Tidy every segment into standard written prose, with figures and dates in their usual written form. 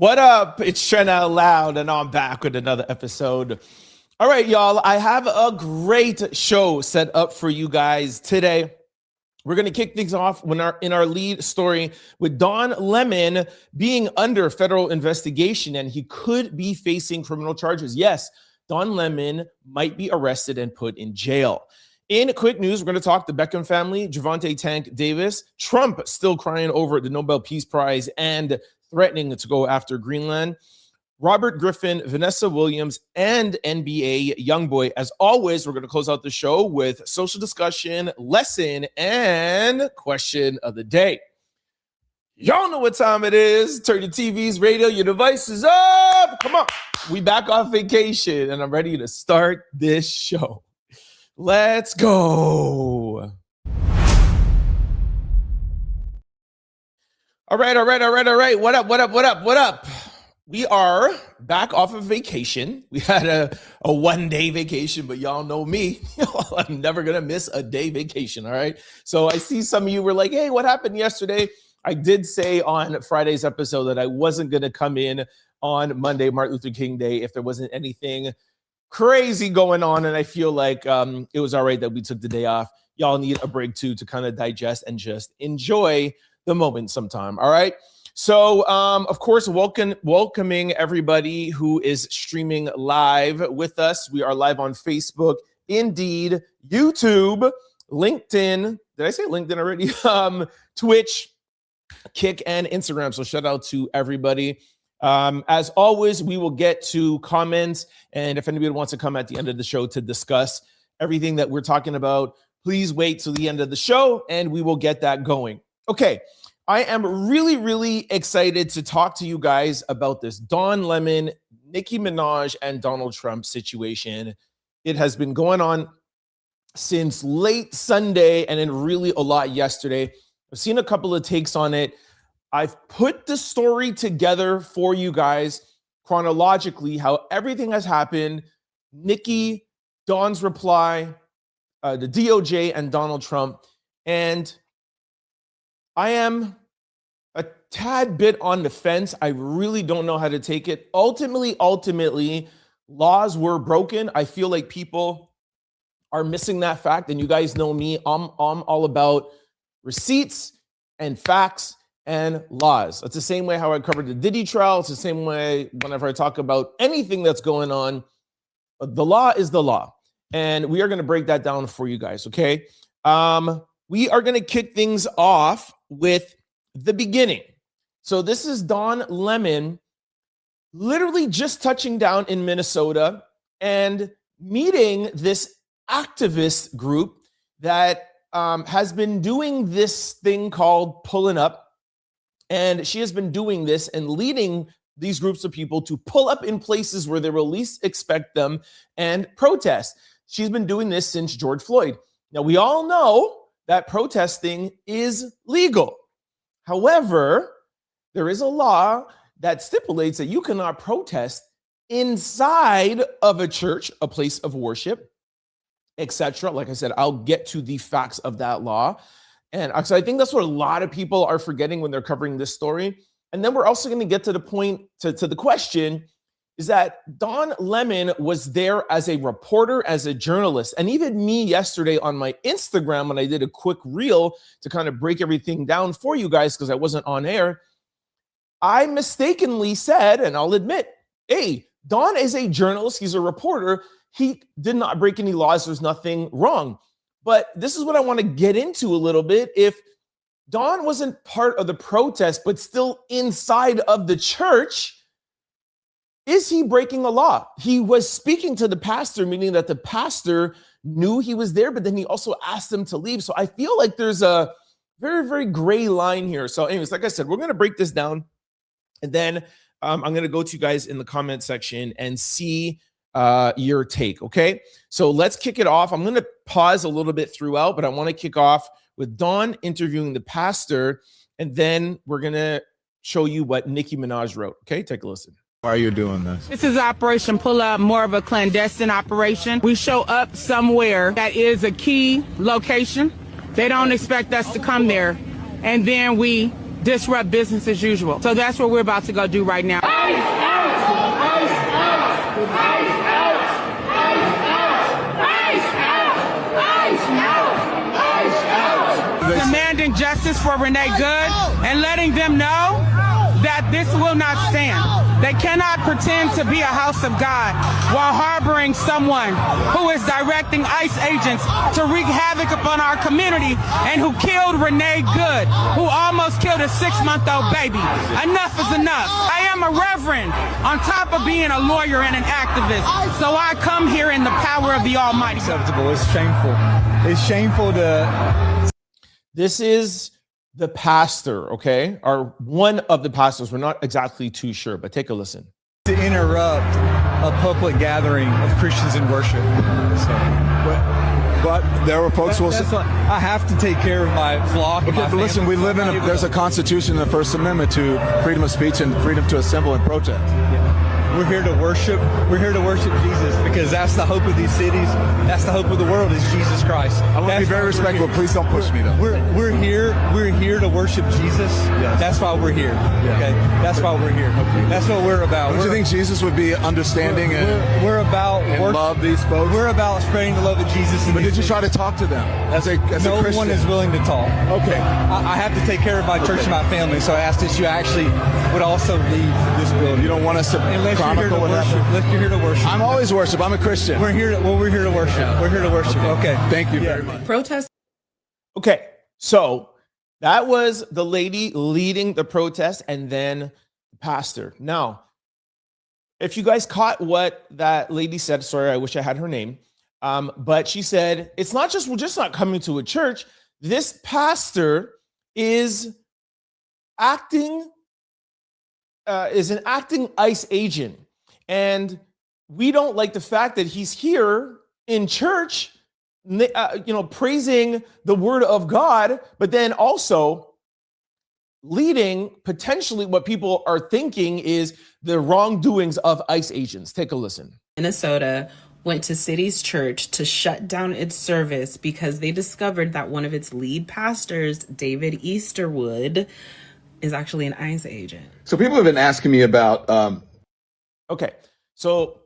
What up? It's Trent Out Loud, and I'm back with another episode. All right, y'all, I have a great show set up for you guys today. We're going to kick things off in our lead story with Don Lemon being under federal investigation, and he could be facing criminal charges. Yes, Don Lemon might be arrested and put in jail. In quick news, we're going to talk the Beckham family, Gervonta Tank Davis, Trump still crying over the Nobel Peace Prize and threatening to go after Greenland, Robert Griffin, Vanessa Williams, and NBA Youngboy. As always, we're going to close out the show with social discussion, lesson, and question of the day. Y'all know what time it is. Turn your TVs, radio, your devices up. Come on. We back off vacation, and I'm ready to start this show. Let's go. All right. What up? We are back off of vacation. We had a one-day vacation, but y'all know me. I'm never going to miss a day vacation, all right? So I see some of you were like, hey, what happened yesterday? I did say on Friday's episode that I wasn't going to come in on Monday, Martin Luther King Day, if there wasn't anything crazy going on, and I feel like it was all right that we took the day off. Y'all need a break too to kind of digest and just enjoy the moment sometime, all right? So, of course, welcoming everybody who is streaming live with us. We are live on Facebook, Indeed, YouTube, LinkedIn. Did I say LinkedIn already? Twitch, Kick, and Instagram. So shout out to everybody. As always, we will get to comments. And if anybody wants to come at the end of the show to discuss everything that we're talking about, please wait till the end of the show and we will get that going. Okay. I am really excited to talk to you guys about this Don Lemon, Nicki Minaj, and Donald Trump situation. It has been going on since late Sunday and then really a lot yesterday. I've seen a couple of takes on it. I've put the story together for you guys chronologically, how everything has happened. Nicki, Don's reply, the DOJ, and Donald Trump. And I am a tad bit on the fence. I really don't know how to take it. Ultimately, laws were broken. I feel like people are missing that fact. And you guys know me, I'm all about receipts and facts and laws. It's the same way how I covered the Diddy trial. It's the same way whenever I talk about anything that's going on. The law is the law. And we are going to break that down for you guys, okay? We are going to kick things off with the beginning. So this is Don Lemon literally just touching down in Minnesota and meeting this activist group that has been doing this thing called pulling up. And she has been doing this and leading these groups of people to pull up in places where they will least expect them and protest. She's been doing this since George Floyd. Now, we all know that protesting is legal. However, there is a law that stipulates that you cannot protest inside of a church, a place of worship, etc. Like I said, I'll get to the facts of that law. And so I think that's what a lot of people are forgetting when they're covering this story. And then we're also going to get to the point, to the question, is that Don Lemon was there as a reporter, as a journalist. And even me yesterday on my Instagram, when I did a quick reel to kind of break everything down for you guys, because I wasn't on air, I mistakenly said, and I'll admit, hey, Don is a journalist. He's a reporter. He did not break any laws. There's nothing wrong. But this is what I want to get into a little bit. If Don wasn't part of the protest, but still inside of the church, is he breaking a law? He was speaking to the pastor, meaning that the pastor knew he was there, but then he also asked him to leave. So I feel like there's a very gray line here. So anyways, like I said, we're going to break this down. And then I'm going to go to you guys in the comment section and see your take, okay? So let's kick it off. I'm going to pause a little bit throughout, but I want to kick off with Don interviewing the pastor, and then we're going to show you what Nicki Minaj wrote, okay? Take a listen. Why are you doing this? This is Operation Pull Up, more of a clandestine operation. We show up somewhere that is a key location. They don't expect us to come there. And then we disrupt business as usual. So that's what we're about to go do right now. Demanding justice for Renee Good and letting them know that this will not stand. They cannot pretend to be a house of God while harboring someone who is directing ICE agents to wreak havoc upon our community and who killed Renee Good, who almost killed a 6-month-old baby. Enough is enough. I am a reverend on top of being a lawyer and an activist. So I come here in the power of the Almighty. Acceptable. It's shameful. It's shameful to... This is the pastor, okay? Or one of the pastors. We're not exactly too sure, but take a listen. To interrupt a public gathering of Christians in worship. But there were folks who will say, I have to take care of my flock. okay, but listen, we live in there's a constitution in the First Amendment to freedom of speech and freedom to assemble and protest. We're here to worship. We're here to worship Jesus because that's the hope of these cities. That's the hope of the world is Jesus Christ. I want to be very respectful. Please don't push me though. We're here to worship Jesus. Yes. That's why we're here. Yes. Okay, that's why we're here. Okay. That's what we're about. Don't you think Jesus would be understanding we're about and love these folks? We're about spreading the love of Jesus. But did you try to talk to them as a Christian? No one is willing to talk. Okay. I have to take care of my church and my family, so I asked that you actually would also leave this building. You don't want us to chronicle what happened? Unless you're here to worship. I'm always worship. I'm a Christian. We're here to worship. Yeah. We're here to worship. Okay. Thank you very much. Protest. Okay, so that was the lady leading the protest and then the pastor. Now, if you guys caught what that lady said, sorry, I wish I had her name, but she said, it's not just, we're just not coming to a church. This pastor is acting, is an acting ICE agent. And we don't like the fact that he's here in church, praising the word of God, but then also leading potentially what people are thinking is the wrongdoings of ICE agents. Take a listen. Minnesota went to City's church to shut down its service because they discovered that one of its lead pastors, David Easterwood, is actually an ICE agent. So people have been asking me about... Okay, so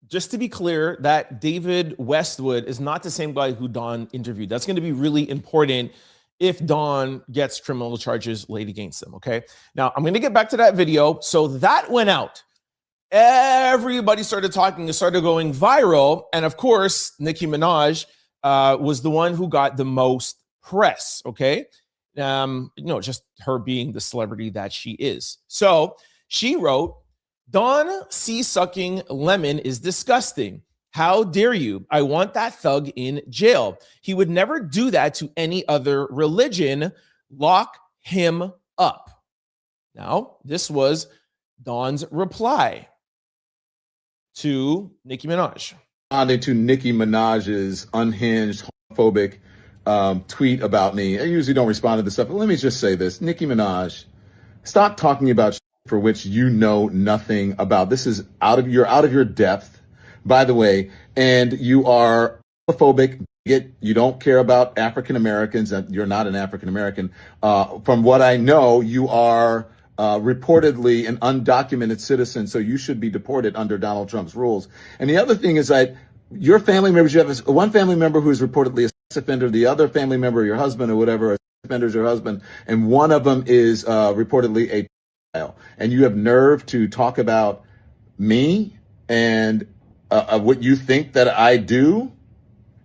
just to be clear, that David Westwood is not the same guy who Don interviewed. That's going to be really important if Don gets criminal charges laid against him, okay? Now, I'm going to get back to that video. So that went out. Everybody started talking. It started going viral. And of course, Nicki Minaj was the one who got the most press, okay? Just her being the celebrity that she is. So she wrote, Don C-sucking lemon is disgusting. How dare you? I want that thug in jail. He would never do that to any other religion. Lock him up. Now, this was Don's reply to Nicki Minaj. Responding to Nicki Minaj's unhinged, homophobic tweet about me. I usually don't respond to this stuff, but let me just say this. Nicki Minaj, stop talking about shit for which you know nothing about. This is out of your depth, by the way, and you are homophobic. You don't care about African Americans, and you're not an African American. From what I know, you are reportedly an undocumented citizen, so you should be deported under Donald Trump's rules. And the other thing is that your family members, you have one family member who is reportedly a sex offender, the other family member, your husband or whatever, a sex offender is your husband, and one of them is reportedly a pedophile. And you have nerve to talk about me and what you think that I do?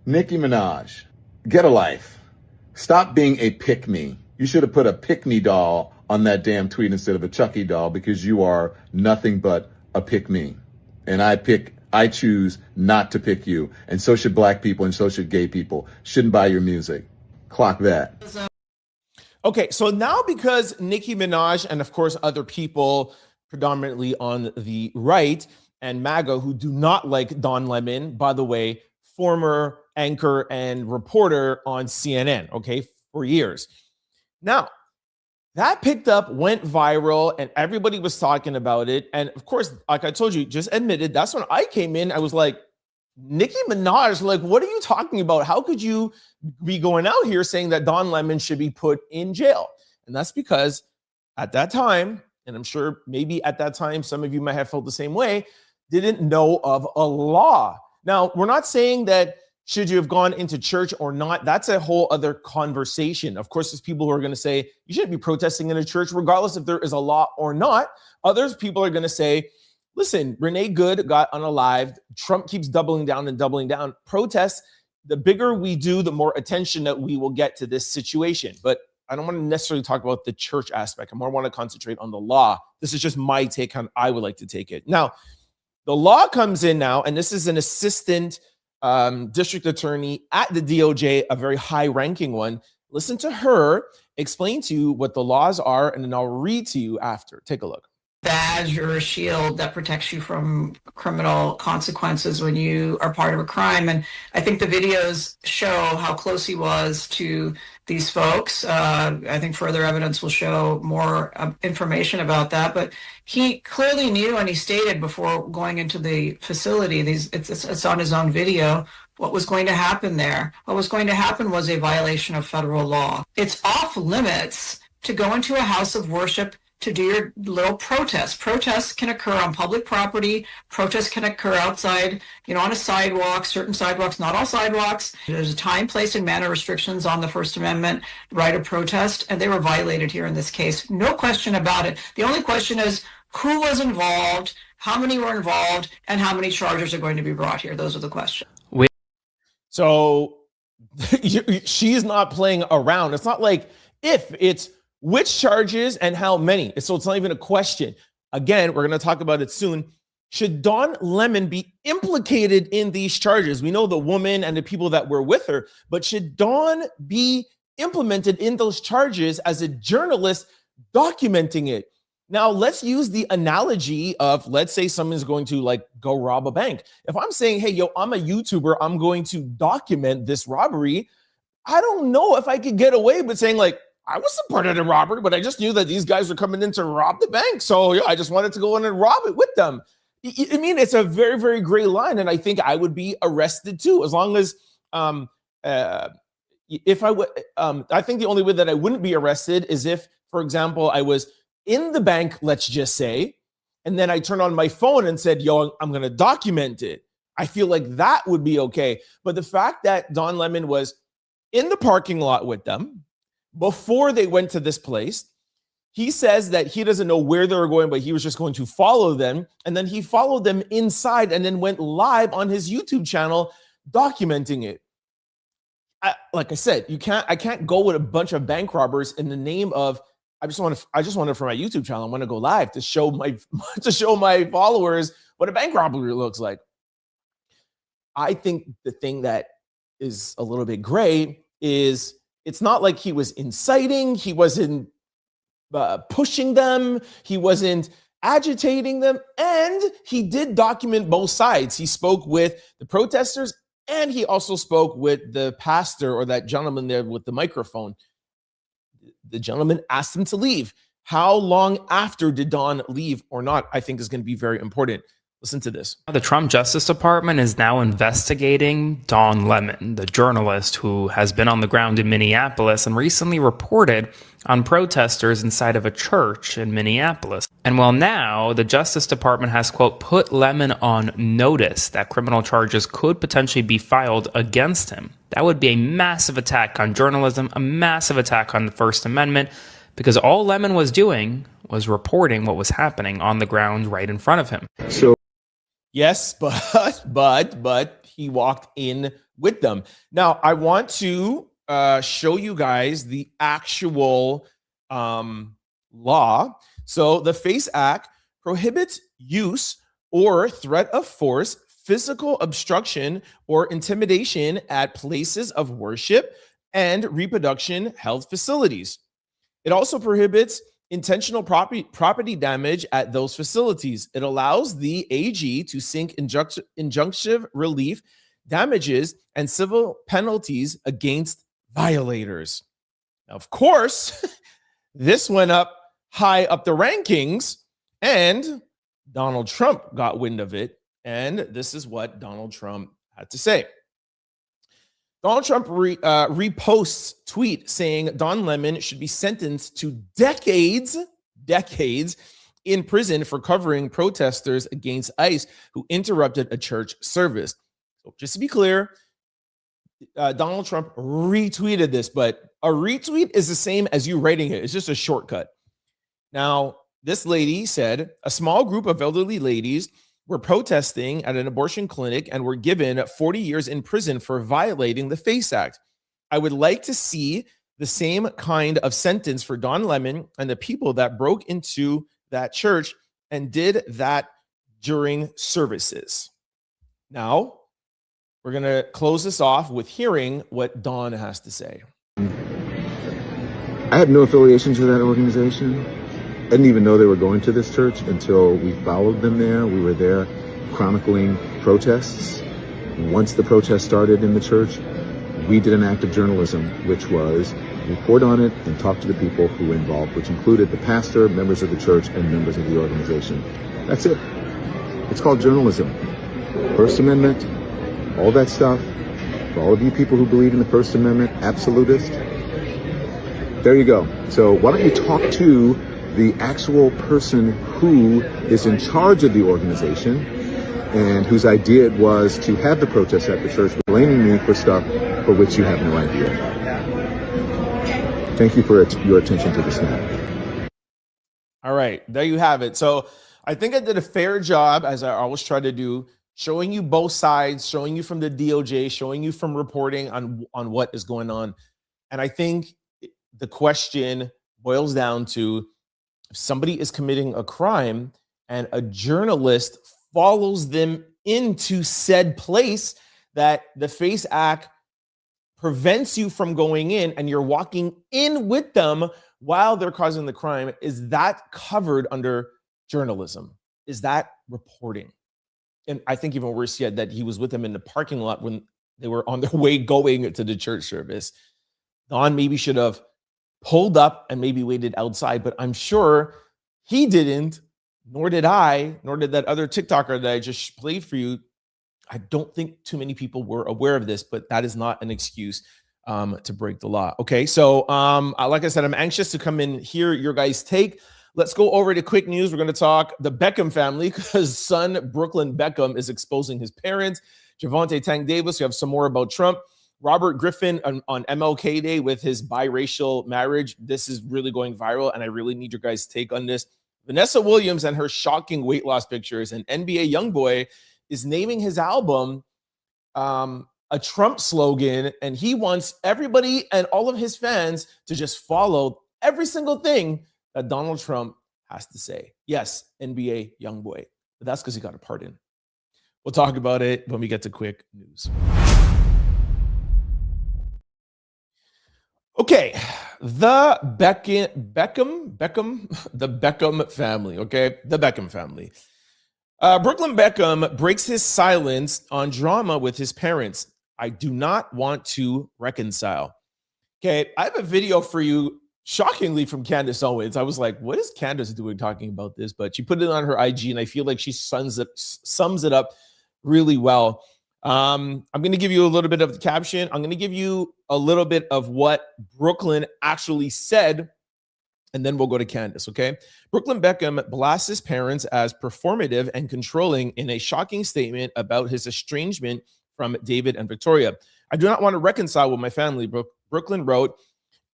Nicki Minaj, get a life. Stop being a pick-me. You should have put a pick-me doll on that damn tweet instead of a Chucky doll, because you are nothing but a pick-me. And I choose not to pick you. And so should black people and so should gay people. Shouldn't buy your music. Clock that. Okay, so now because Nicki Minaj and of course other people predominantly on the right and MAGA who do not like Don Lemon, by the way, former anchor and reporter on CNN, okay, for years. Now, that picked up, went viral, and everybody was talking about it. And of course, like I told you, just admitted, that's when I came in, I was like, Nicki Minaj, like, what are you talking about? How could you be going out here saying that Don Lemon should be put in jail? And that's because at that time, and I'm sure maybe at that time, some of you might have felt the same way, didn't know of a law. Now, we're not saying that should you have gone into church or not, that's a whole other conversation. Of course, there's people who are going to say you shouldn't be protesting in a church, regardless if there is a law or not. Others people are going to say, listen, Renee Good got unalived. Trump keeps doubling down and doubling down. Protests, the bigger we do, the more attention that we will get to this situation. But I don't want to necessarily talk about the church aspect. I more want to concentrate on the law. This is just my take on I would like to take it. Now, the law comes in now, and this is an assistant district attorney at the DOJ, a very high-ranking one. Listen to her explain to you what the laws are, and then I'll read to you after. Take a look. Badge or a shield that protects you from criminal consequences when you are part of a crime. And I think the videos show how close he was to these folks. I think further evidence will show more information about that. But he clearly knew, and he stated before going into the facility, it's on his own video, what was going to happen there. What was going to happen was a violation of federal law. It's off limits to go into a house of worship to do your little protest. Protests can occur on public property. Protests can occur outside, on a sidewalk, certain sidewalks, not all sidewalks. There's a time, place, and manner restrictions on the First Amendment right of protest, and they were violated here in this case. No question about it. The only question is who was involved, how many were involved, and how many charges are going to be brought here. Those are the questions. So she's not playing around. It's not like if, it's which charges and how many. So it's not even a question. Again, we're going to talk about it soon. Should Don Lemon be implicated in these charges? We know the woman and the people that were with her, but should Don be implemented in those charges as a journalist documenting it? Now, let's use the analogy of, let's say someone's going to go rob a bank. If I'm saying, hey, I'm a YouTuber, I'm going to document this robbery. I don't know if I could get away with saying I wasn't part of the robbery, but I just knew that these guys were coming in to rob the bank. So yeah, I just wanted to go in and rob it with them. I mean, it's a very, very gray line. And I think I would be arrested too, as long as if I would, I think the only way that I wouldn't be arrested is if, for example, I was in the bank, let's just say, and then I turned on my phone and said, I'm going to document it. I feel like that would be okay. But the fact that Don Lemon was in the parking lot with them before they went to this place, he says that he doesn't know where they were going, but he was just going to follow them. And then he followed them inside and then went live on his YouTube channel documenting it. Like I said, I can't go with a bunch of bank robbers in the name of, I just want it for my YouTube channel. I want to go live to show my followers what a bank robbery looks like. I think the thing that is a little bit gray is it's not like he was inciting, he wasn't pushing them, he wasn't agitating them, and he did document both sides. He spoke with the protesters, and he also spoke with the pastor or that gentleman there with the microphone. The gentleman asked him to leave. How long after did Don leave or not, I think is going to be very important. Listen to this. The Trump Justice Department is now investigating Don Lemon, the journalist who has been on the ground in Minneapolis and recently reported on protesters inside of a church in Minneapolis. And well, now the Justice Department has, quote, put Lemon on notice that criminal charges could potentially be filed against him. That would be a massive attack on journalism, a massive attack on the First Amendment, because all Lemon was doing was reporting what was happening on the ground right in front of him. Yes, but he walked in with them. Now, I want to show you guys the actual law. So the FACE Act prohibits use or threat of force, physical obstruction, or intimidation at places of worship and reproduction health facilities. It also prohibits intentional property damage at those facilities. It allows the AG to seek injunctive relief, damages, and civil penalties against violators. Now, of course, this went up high up the rankings, and Donald Trump got wind of it, and this is what Donald Trump had to say. Donald Trump reposts tweet saying Don Lemon should be sentenced to decades decades in prison for covering protesters against ICE who interrupted a church service. So just to be clear, Donald Trump retweeted this, but a retweet is the same as you writing it. It's just a shortcut. Now, this lady said a small group of elderly ladies were protesting at an abortion clinic and were given 40 years in prison for violating the FACE Act. I would like to see the same kind of sentence for Don Lemon and the people that broke into that church and did that during services. Now, we're going to close this off with hearing what Don has to say. I had no affiliation to that organization. I didn't even know they were going to this church until we followed them there. We were there chronicling protests. Once the protest started in the church, we did an act of journalism, which was report on it and talk to the people who were involved, which included the pastor, members of the church, and members of the organization. That's it. It's called journalism. First Amendment, all that stuff. For all of you people who believe in the First Amendment, absolutist, there you go. So why don't you talk to the actual person who is in charge of the organization and whose idea it was to have the protest at the church, blaming me for stuff for which you have no idea. Thank you for your attention to this matter. All right, there you have it. So I think I did a fair job, as I always try to do, showing you both sides, showing you from the DOJ, showing you from reporting on what is going on. And I think the question boils down to, if somebody is committing a crime and a journalist follows them into said place that the FACE Act prevents you from going in and you're walking in with them while they're causing the crime, is that covered under journalism? Is that reporting? And I think even worse yet, that he was with them in the parking lot when they were on their way going to the church service. Don maybe should have pulled up and maybe waited outside, but I'm sure he didn't, nor did I, nor did that other TikToker that I just played for you. I don't think too many people were aware of this, but that is not an excuse to break the law. Okay, so like I said, I'm anxious to come in hear your guys' take. Let's go over to quick news. We're going to talk the Beckham family because son Brooklyn Beckham is exposing his parents. Gervonta Tank Davis. We have some more about Trump. Robert Griffin on MLK Day with his biracial marriage. This is really going viral, and I really need your guys' take on this. Vanessa Williams and her shocking weight loss pictures. And NBA YoungBoy is naming his album a Trump slogan, and he wants everybody and all of his fans to just follow every single thing that Donald Trump has to say. Yes, NBA YoungBoy. But that's because he got a pardon. We'll talk about it when we get to quick news. Okay, the Beckham family, okay? The Beckham family. Brooklyn Beckham breaks his silence on drama with his parents. I do not want to reconcile. Okay, I have a video for you, shockingly, from Candace Owens. I was like, what is Candace doing talking about this? But she put it on her IG, and I feel like she sums it up really well. I'm going to give you a little bit of the caption. I'm going to give you a little bit of what Brooklyn actually said, and then we'll go to Candace, okay? Brooklyn Beckham blasts his parents as performative and controlling in a shocking statement about his estrangement from David and Victoria. I do not want to reconcile with my family, Brooklyn wrote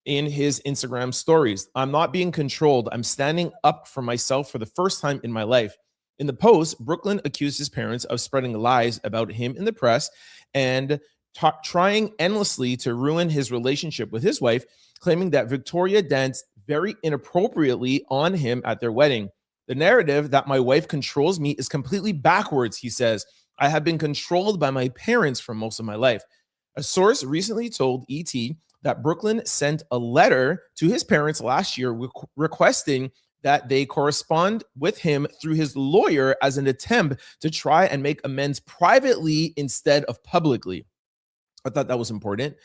in his Instagram stories. I'm not being controlled. I'm standing up for myself for the first time in my life. In the post, Brooklyn accused his parents of spreading lies about him in the press and trying endlessly to ruin his relationship with his wife, claiming that Victoria danced very inappropriately on him at their wedding. The narrative that my wife controls me is completely backwards, he says. I have been controlled by my parents for most of my life. A source recently told ET that Brooklyn sent a letter to his parents last year requesting that they correspond with him through his lawyer as an attempt to try and make amends privately instead of publicly. I thought that was important.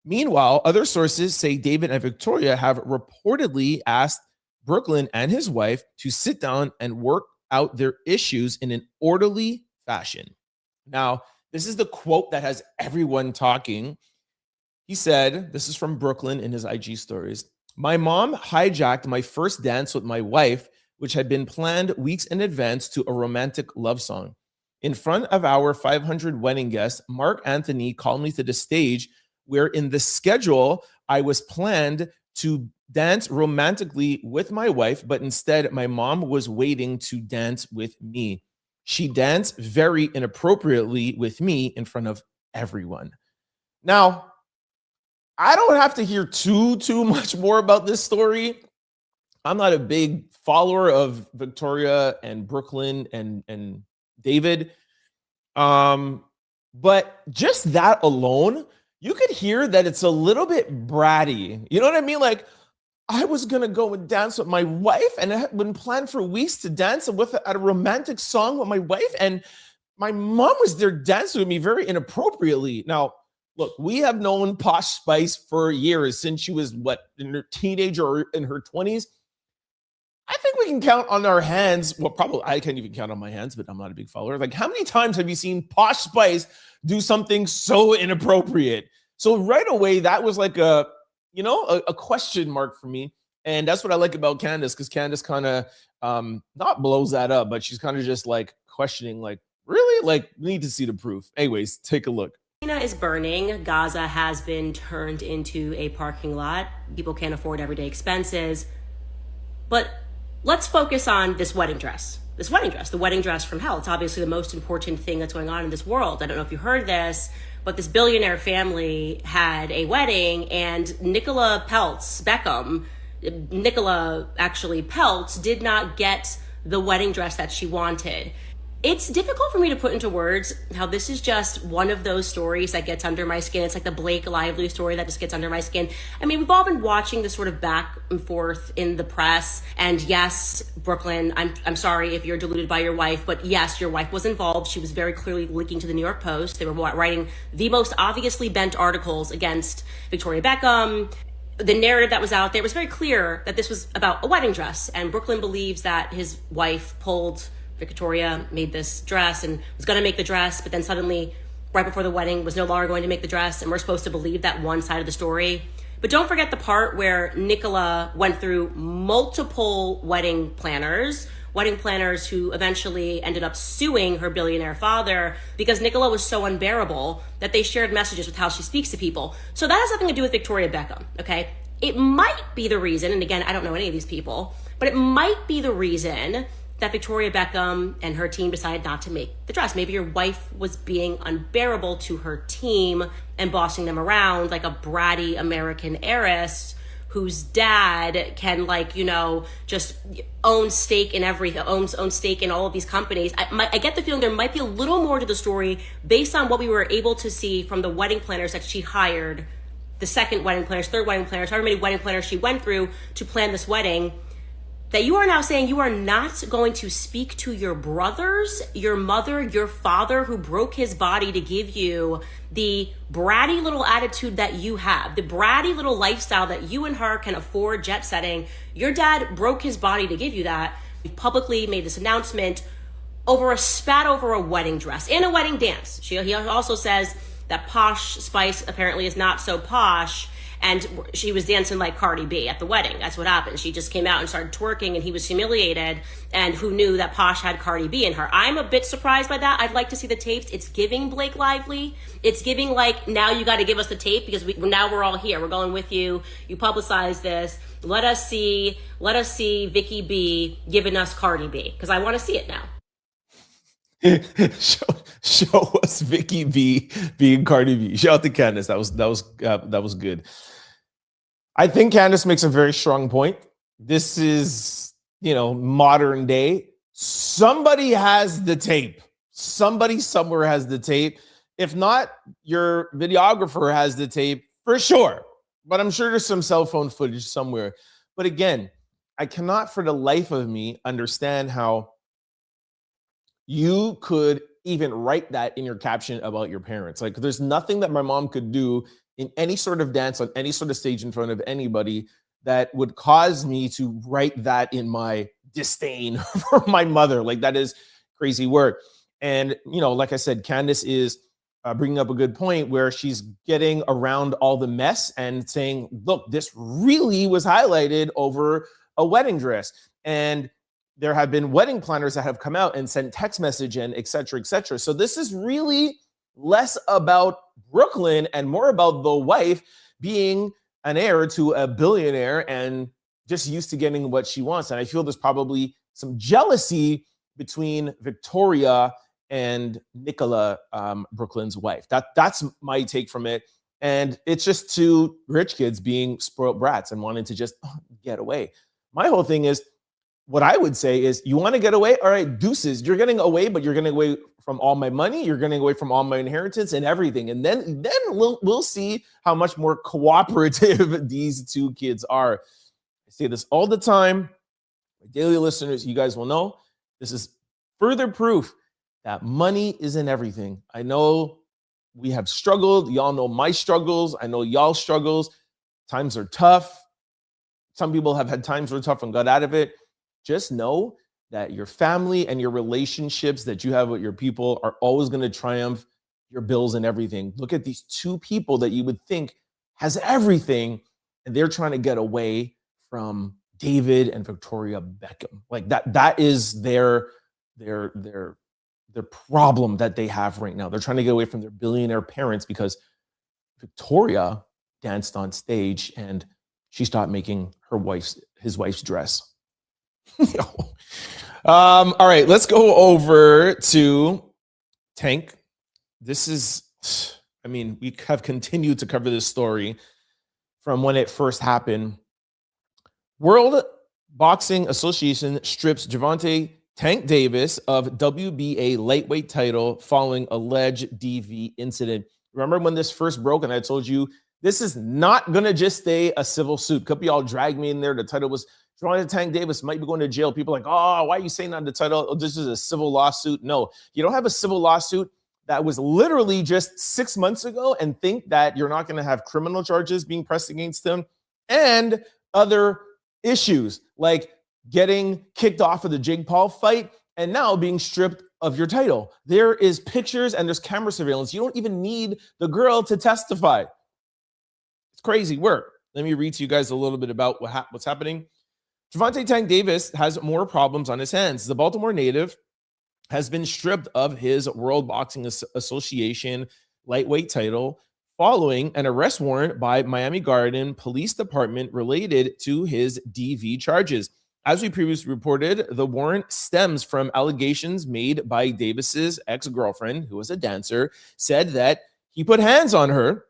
Meanwhile, other sources say David and Victoria have reportedly asked Brooklyn and his wife to sit down and work out their issues in an orderly fashion. Now, this is the quote that has everyone talking. He said, this is from Brooklyn in his IG stories, My mom hijacked my first dance with my wife, which had been planned weeks in advance, to a romantic love song. In front of our 500 wedding guests, Mark Anthony called me to the stage where in the schedule I was planned to dance romantically with my wife, but instead my mom was waiting to dance with me. She danced very inappropriately with me in front of everyone. Now, I don't have to hear too much more about this story. I'm not a big follower of Victoria and Brooklyn and David. But just that alone, you could hear that it's a little bit bratty. You know what I mean? Like, I was going to go and dance with my wife, and it had been planned for weeks to dance with at a romantic song with my wife, and my mom was there dancing with me very inappropriately. Now, look, we have known Posh Spice for years, since she was, in her teenager or in her 20s. I think we can count on our hands. Well, probably I can't even count on my hands, but I'm not a big follower. Like, how many times have you seen Posh Spice do something so inappropriate? So right away, that was like a question mark for me. And that's what I like about Candace, because Candace kind of not blows that up, but she's kind of just like questioning, like, really? Like, we need to see the proof. Anyways, take a look. China is burning. Gaza has been turned into a parking lot. People can't afford everyday expenses. But let's focus on this wedding dress. The wedding dress from hell. It's obviously the most important thing that's going on in this world. I don't know if you heard this, but this billionaire family had a wedding, and Nicola Peltz did not get the wedding dress that she wanted. It's difficult for me to put into words how this is just one of those stories that gets under my skin. It's like the Blake Lively story that just gets under my skin. I mean, we've all been watching this sort of back and forth in the press. And yes, Brooklyn, I'm sorry if you're deluded by your wife, but yes, your wife was involved. She was very clearly leaking to the New York Post. They were writing the most obviously bent articles against Victoria Beckham. The narrative that was out there was very clear that this was about a wedding dress. And Brooklyn believes that his wife Victoria made this dress and was going to make the dress, but then suddenly, right before the wedding, was no longer going to make the dress, and we're supposed to believe that one side of the story. But don't forget the part where Nicola went through multiple wedding planners who eventually ended up suing her billionaire father because Nicola was so unbearable that they shared messages with how she speaks to people. So that has nothing to do with Victoria Beckham, okay? It might be the reason, and again, I don't know any of these people, but it might be the reason that Victoria Beckham and her team decided not to make the dress. Maybe your wife was being unbearable to her team and bossing them around like a bratty American heiress whose dad can, just own stake in everything, owns stake in all of these companies. I get the feeling there might be a little more to the story based on what we were able to see from the wedding planners that she hired, the second wedding planners, third wedding planners, however many wedding planners she went through to plan this wedding, that you are now saying you are not going to speak to your brothers, your mother, your father, who broke his body to give you the bratty little attitude that you have, the bratty little lifestyle that you and her can afford jet setting. Your dad broke his body to give you that. He publicly made this announcement over a wedding dress and a wedding dance. He also says that Posh Spice apparently is not so posh, and she was dancing like Cardi B at the wedding. That's what happened. She just came out and started twerking, and he was humiliated. And who knew that Posh had Cardi B in her? I'm a bit surprised by that. I'd like to see the tapes. It's giving Blake Lively. It's giving now you got to give us the tape because now we're all here. We're going with you. You publicize this. Let us see Vicky B giving us Cardi B, because I want to see it now. Show us Vicky B being Cardi B. Shout out to Candace. That was good. I think Candace makes a very strong point. This is, modern day. Somebody has the tape. Somebody somewhere has the tape. If not, your videographer has the tape for sure. But I'm sure there's some cell phone footage somewhere. But again, I cannot for the life of me understand how you could even write that in your caption about your parents. Like, there's nothing that my mom could do in any sort of dance on any sort of stage in front of anybody that would cause me to write that in my disdain for my mother. Like, that is crazy work. And, like I said, Candace is bringing up a good point where she's getting around all the mess and saying, look, this really was highlighted over a wedding dress. And there have been wedding planners that have come out and sent text message and et cetera, et cetera. So this is really less about Brooklyn and more about the wife being an heir to a billionaire and just used to getting what she wants. And I feel there's probably some jealousy between Victoria and Nicola, Brooklyn's wife. That's my take from it. And it's just two rich kids being spoiled brats and wanting to just get away. My whole thing is, what I would say is, you want to get away? All right, deuces. You're getting away, but you're getting away from all my money. You're getting away from all my inheritance and everything. And then we'll see how much more cooperative these two kids are. I say this all the time. My daily listeners, you guys will know, this is further proof that money isn't everything. I know we have struggled. Y'all know my struggles. I know y'all's struggles. Times are tough. Some people have had times where tough and got out of it. Just know that your family and your relationships that you have with your people are always going to triumph your bills and everything. Look at these two people that you would think has everything, and they're trying to get away from David and Victoria Beckham. Like that is their problem that they have right now. They're trying to get away from their billionaire parents because Victoria danced on stage and she stopped making his wife's dress. All right, let's go over to Tank. This is, I mean, we have continued to cover this story from when it first happened. World Boxing Association strips Gervonta Tank Davis of WBA lightweight title following alleged DV incident. Remember when this first broke and I told you this is not going to just stay a civil suit. Could be all dragged me in there. The title was Gervonta Tank Davis might be going to jail. People are like, oh, why are you saying that the title? Oh, this is a civil lawsuit. No, you don't have a civil lawsuit that was literally just 6 months ago and think that you're not going to have criminal charges being pressed against him and other issues like getting kicked off of the Jake Paul fight and now being stripped of your title. There is pictures and there's camera surveillance. You don't even need the girl to testify. It's crazy work. Let me read to you guys a little bit about what's happening. Gervonta Tank Davis has more problems on his hands. The Baltimore native has been stripped of his World Boxing Association lightweight title following an arrest warrant by Miami Garden Police Department related to his DV charges. As we previously reported, the warrant stems from allegations made by Davis's ex-girlfriend, who was a dancer, said that he put hands on her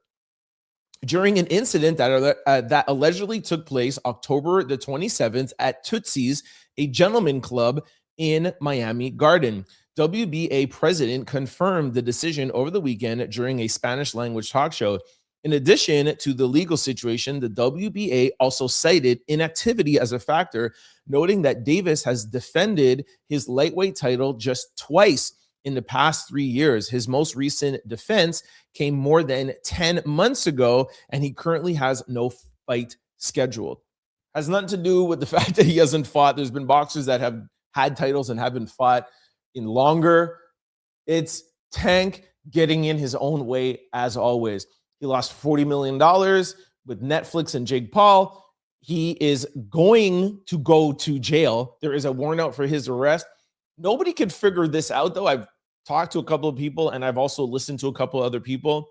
during an incident that allegedly took place October the 27th at Tootsie's, a gentleman club in Miami Garden. WBA president confirmed the decision over the weekend during a Spanish language talk show. In addition to the legal situation, the WBA also cited inactivity as a factor, noting that Davis has defended his lightweight title just twice in the past 3 years. His most recent defense came more than 10 months ago, and he currently has no fight scheduled. Has nothing to do with the fact that he hasn't fought. There's been boxers that have had titles and haven't fought in longer. It's Tank getting in his own way as always. He lost $40 million with Netflix and Jake Paul. He is going to go to jail. There is a warrant out for his arrest. Nobody can figure this out, though. I've talked to a couple of people, and I've also listened to a couple of other people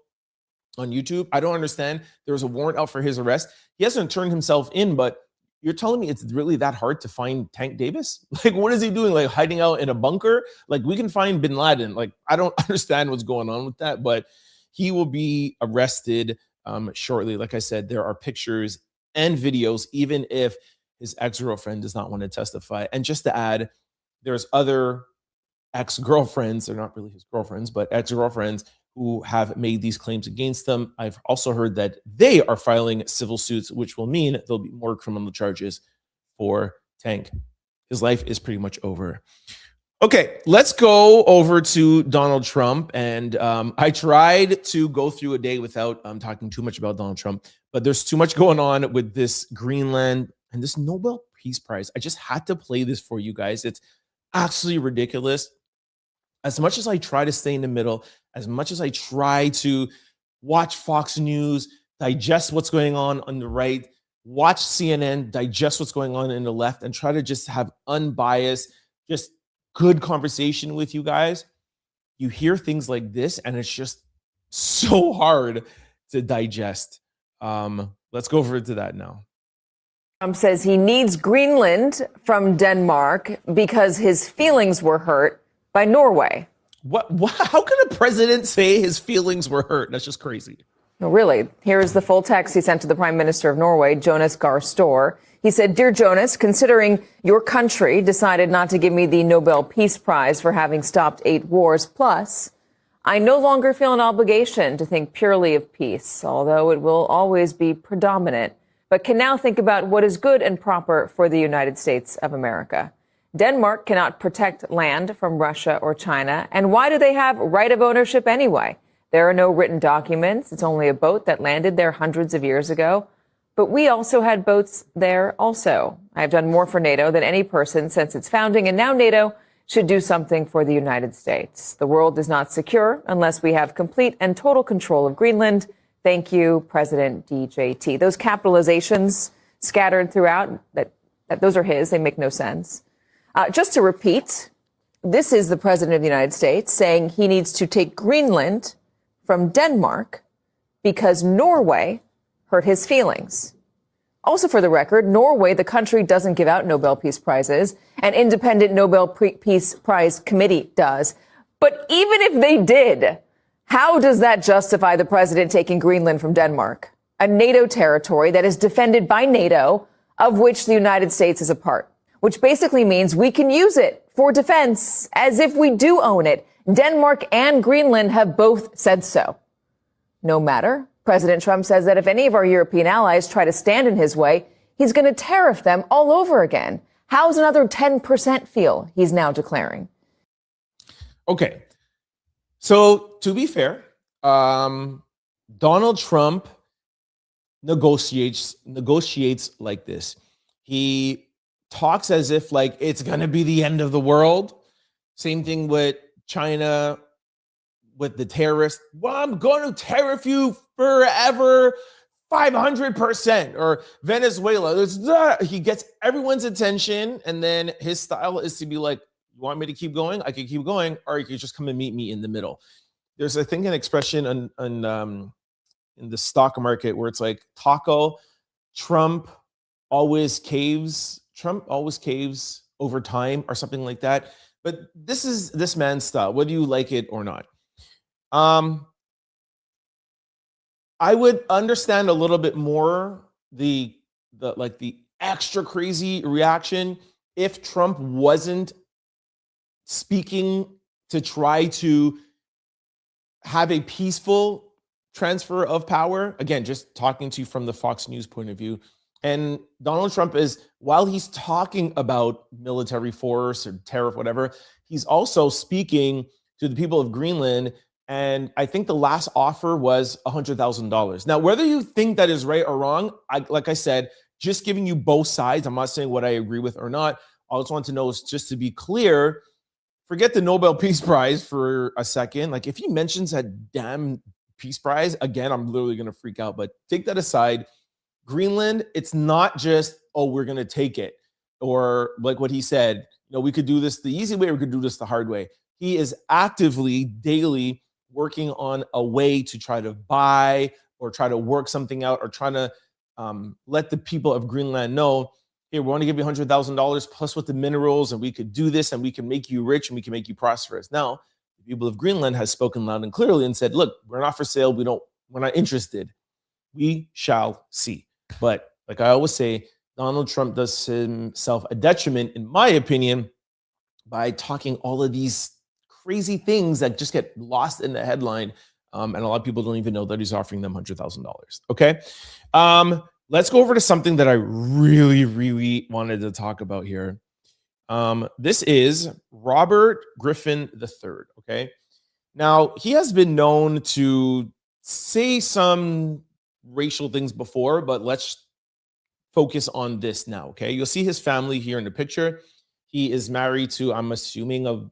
on YouTube. I don't understand. There was a warrant out for his arrest. He hasn't turned himself in, but you're telling me it's really that hard to find Tank Davis? Like, what is he doing? Like, hiding out in a bunker? Like, we can find Bin Laden. Like, I don't understand what's going on with that, but he will be arrested shortly. Like I said, there are pictures and videos, even if his ex-girlfriend does not want to testify. And just to add, there's other ex-girlfriends, they're not really his girlfriends, but ex-girlfriends who have made these claims against them. I've also heard that they are filing civil suits, which will mean there'll be more criminal charges for Tank. His life is pretty much over. Okay, let's go over to Donald Trump. And I tried to go through a day without talking too much about Donald Trump, but there's too much going on with this Greenland and this Nobel Peace Prize. I just had to play this for you guys. It's absolutely ridiculous. as much as I try to stay in the middle, as much as I try to watch Fox News, digest what's going on the right, watch CNN, digest what's going on in the left, and try to just have unbiased, just good conversation with you guys, you hear things like this, and it's just so hard to digest. Let's go over to that now. Trump says he needs Greenland from Denmark because his feelings were hurt by Norway. What? How can a president say his feelings were hurt? That's just crazy. No, really. Here is the full text he sent to the Prime Minister of Norway, Jonas Gahr Store. He said, "Dear Jonas, considering your country decided not to give me the Nobel Peace Prize for having stopped 8 wars, plus, I no longer feel an obligation to think purely of peace, although it will always be predominant, but can now think about what is good and proper for the United States of America. Denmark cannot protect land from Russia or China, and why do they have right of ownership anyway? There are no written documents. It's only a boat that landed there hundreds of years ago. But we also had boats there also. I've done more for NATO than any person since its founding, and now NATO should do something for the United States. The world is not secure unless we have complete and total control of Greenland. Thank you, President DJT." Those capitalizations scattered throughout, those are his. They make no sense. Just to repeat, this is the President of the United States saying he needs to take Greenland from Denmark because Norway hurt his feelings. Also, for the record, Norway, the country, doesn't give out Nobel Peace Prizes. An independent Nobel Peace Prize committee does. But even if they did, how does that justify the president taking Greenland from Denmark, a NATO territory that is defended by NATO, of which the United States is a part, which basically means we can use it for defense as if we do own it. Denmark and Greenland have both said so. No matter. President Trump says that if any of our European allies try to stand in his way, he's going to tariff them all over again. How's another 10% feel, he's now declaring? Okay. So to be fair, Donald Trump negotiates like this. He talks as if like it's going to be the end of the world. Same thing with China, with the terrorists. Well, I'm going to tariff you forever, 500%. Or Venezuela. He gets everyone's attention, and then his style is to be like, you want me to keep going? I can keep going, or you can just come and meet me in the middle. There's, I think, an expression in the stock market where it's like taco, Trump always caves over time, or something like that. But this is this man's style, whether you like it or not. I would understand a little bit more the extra crazy reaction if Trump wasn't speaking to try to have a peaceful transfer of power. Again, just talking to you from the Fox News point of view. And Donald Trump is, while he's talking about military force or tariff, whatever, he's also speaking to the people of Greenland. And I think the last offer was $100,000. Now, whether you think that is right or wrong, like I said, just giving you both sides. I'm not saying what I agree with or not. I just want to know is, just to be clear, forget the Nobel Peace Prize for a second. Like, if he mentions that damn Peace Prize, again, I'm literally going to freak out. But take that aside. Greenland, it's not just, oh, we're going to take it. Or like what he said, we could do this the easy way, or we could do this the hard way. He is actively, daily working on a way to try to buy or try to work something out, or trying to let the people of Greenland know, hey, we want to give you $100,000 plus with the minerals, and we could do this, and we can make you rich, and we can make you prosperous. Now, the people of Greenland has spoken loud and clearly and said, look, we're not for sale. We're not interested. We shall see. But like I always say, Donald Trump does himself a detriment, in my opinion, by talking all of these crazy things that just get lost in the headline. And a lot of people don't even know that he's offering them $100,000. Okay. Let's go over to something that I really, really wanted to talk about here. This is Robert Griffin III. Okay. Now, he has been known to say some racial things before, but let's focus on this now. Okay. You'll see his family here in the picture. He is married to, I'm assuming, a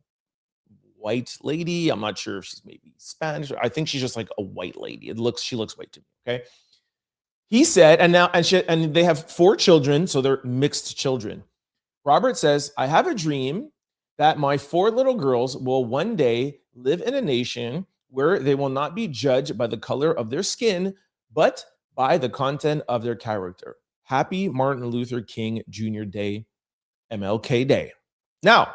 white lady. I'm not sure if she's maybe Spanish. I think she's just like a white lady. She looks white to me. Okay. He said, and they have 4 children, so they're mixed children. Robert says, I have a dream that my 4 little girls will one day live in a nation where they will not be judged by the color of their skin, but by the content of their character. Happy Martin Luther King Jr. Day, MLK Day. Now,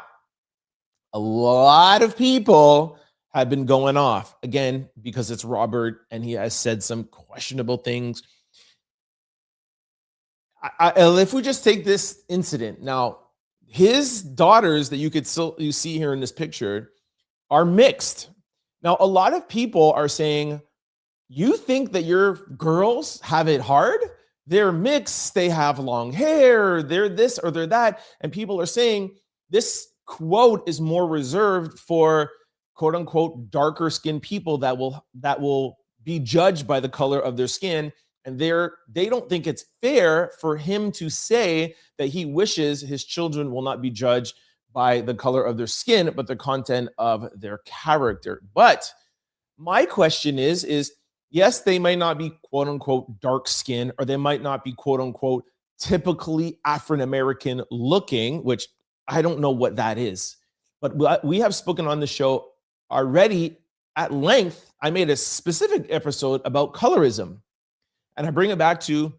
a lot of people have been going off, again, because it's Robert and he has said some questionable things. If we just take this incident, now, his daughters that you see here in this picture are mixed. Now, a lot of people are saying, you think that your girls have it hard? They're mixed, they have long hair, they're this or they're that. And people are saying this quote is more reserved for quote unquote darker skinned people that will be judged by the color of their skin. And they don't think it's fair for him to say that he wishes his children will not be judged by the color of their skin, but the content of their character. But my question is yes, they might not be quote unquote dark skin, or they might not be quote unquote typically African-American looking, which I don't know what that is. But we have spoken on the show already at length. I made a specific episode about colorism. And I bring it back to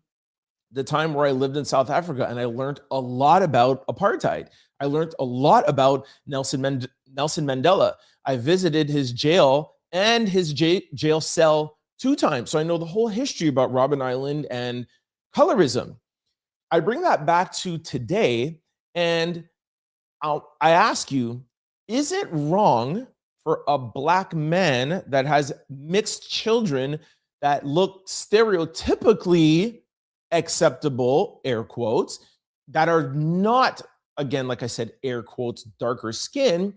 the time where I lived in South Africa and I learned a lot about apartheid. I learned a lot about Nelson Mandela. I visited his jail and his jail cell 2 times. So I know the whole history about Robben Island and colorism. I bring that back to today and I ask you, is it wrong for a Black man that has mixed children that look stereotypically acceptable, air quotes, that are not, again, like I said, air quotes, darker skin?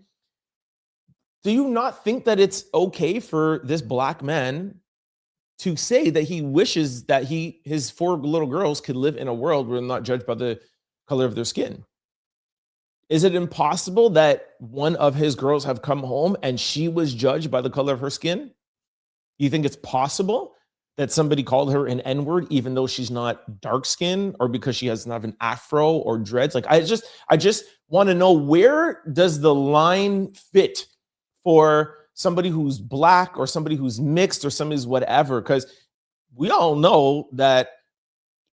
Do you not think that it's okay for this Black man to say that he wishes that his 4 little girls could live in a world where they're not judged by the color of their skin? Is it impossible that one of his girls have come home and she was judged by the color of her skin? You think it's possible that somebody called her an N-word even though she's not dark skinned, or because she doesn't have an afro or dreads? Like, I just want to know, where does the line fit for somebody who's Black or somebody who's mixed or somebody who's whatever? Because we all know that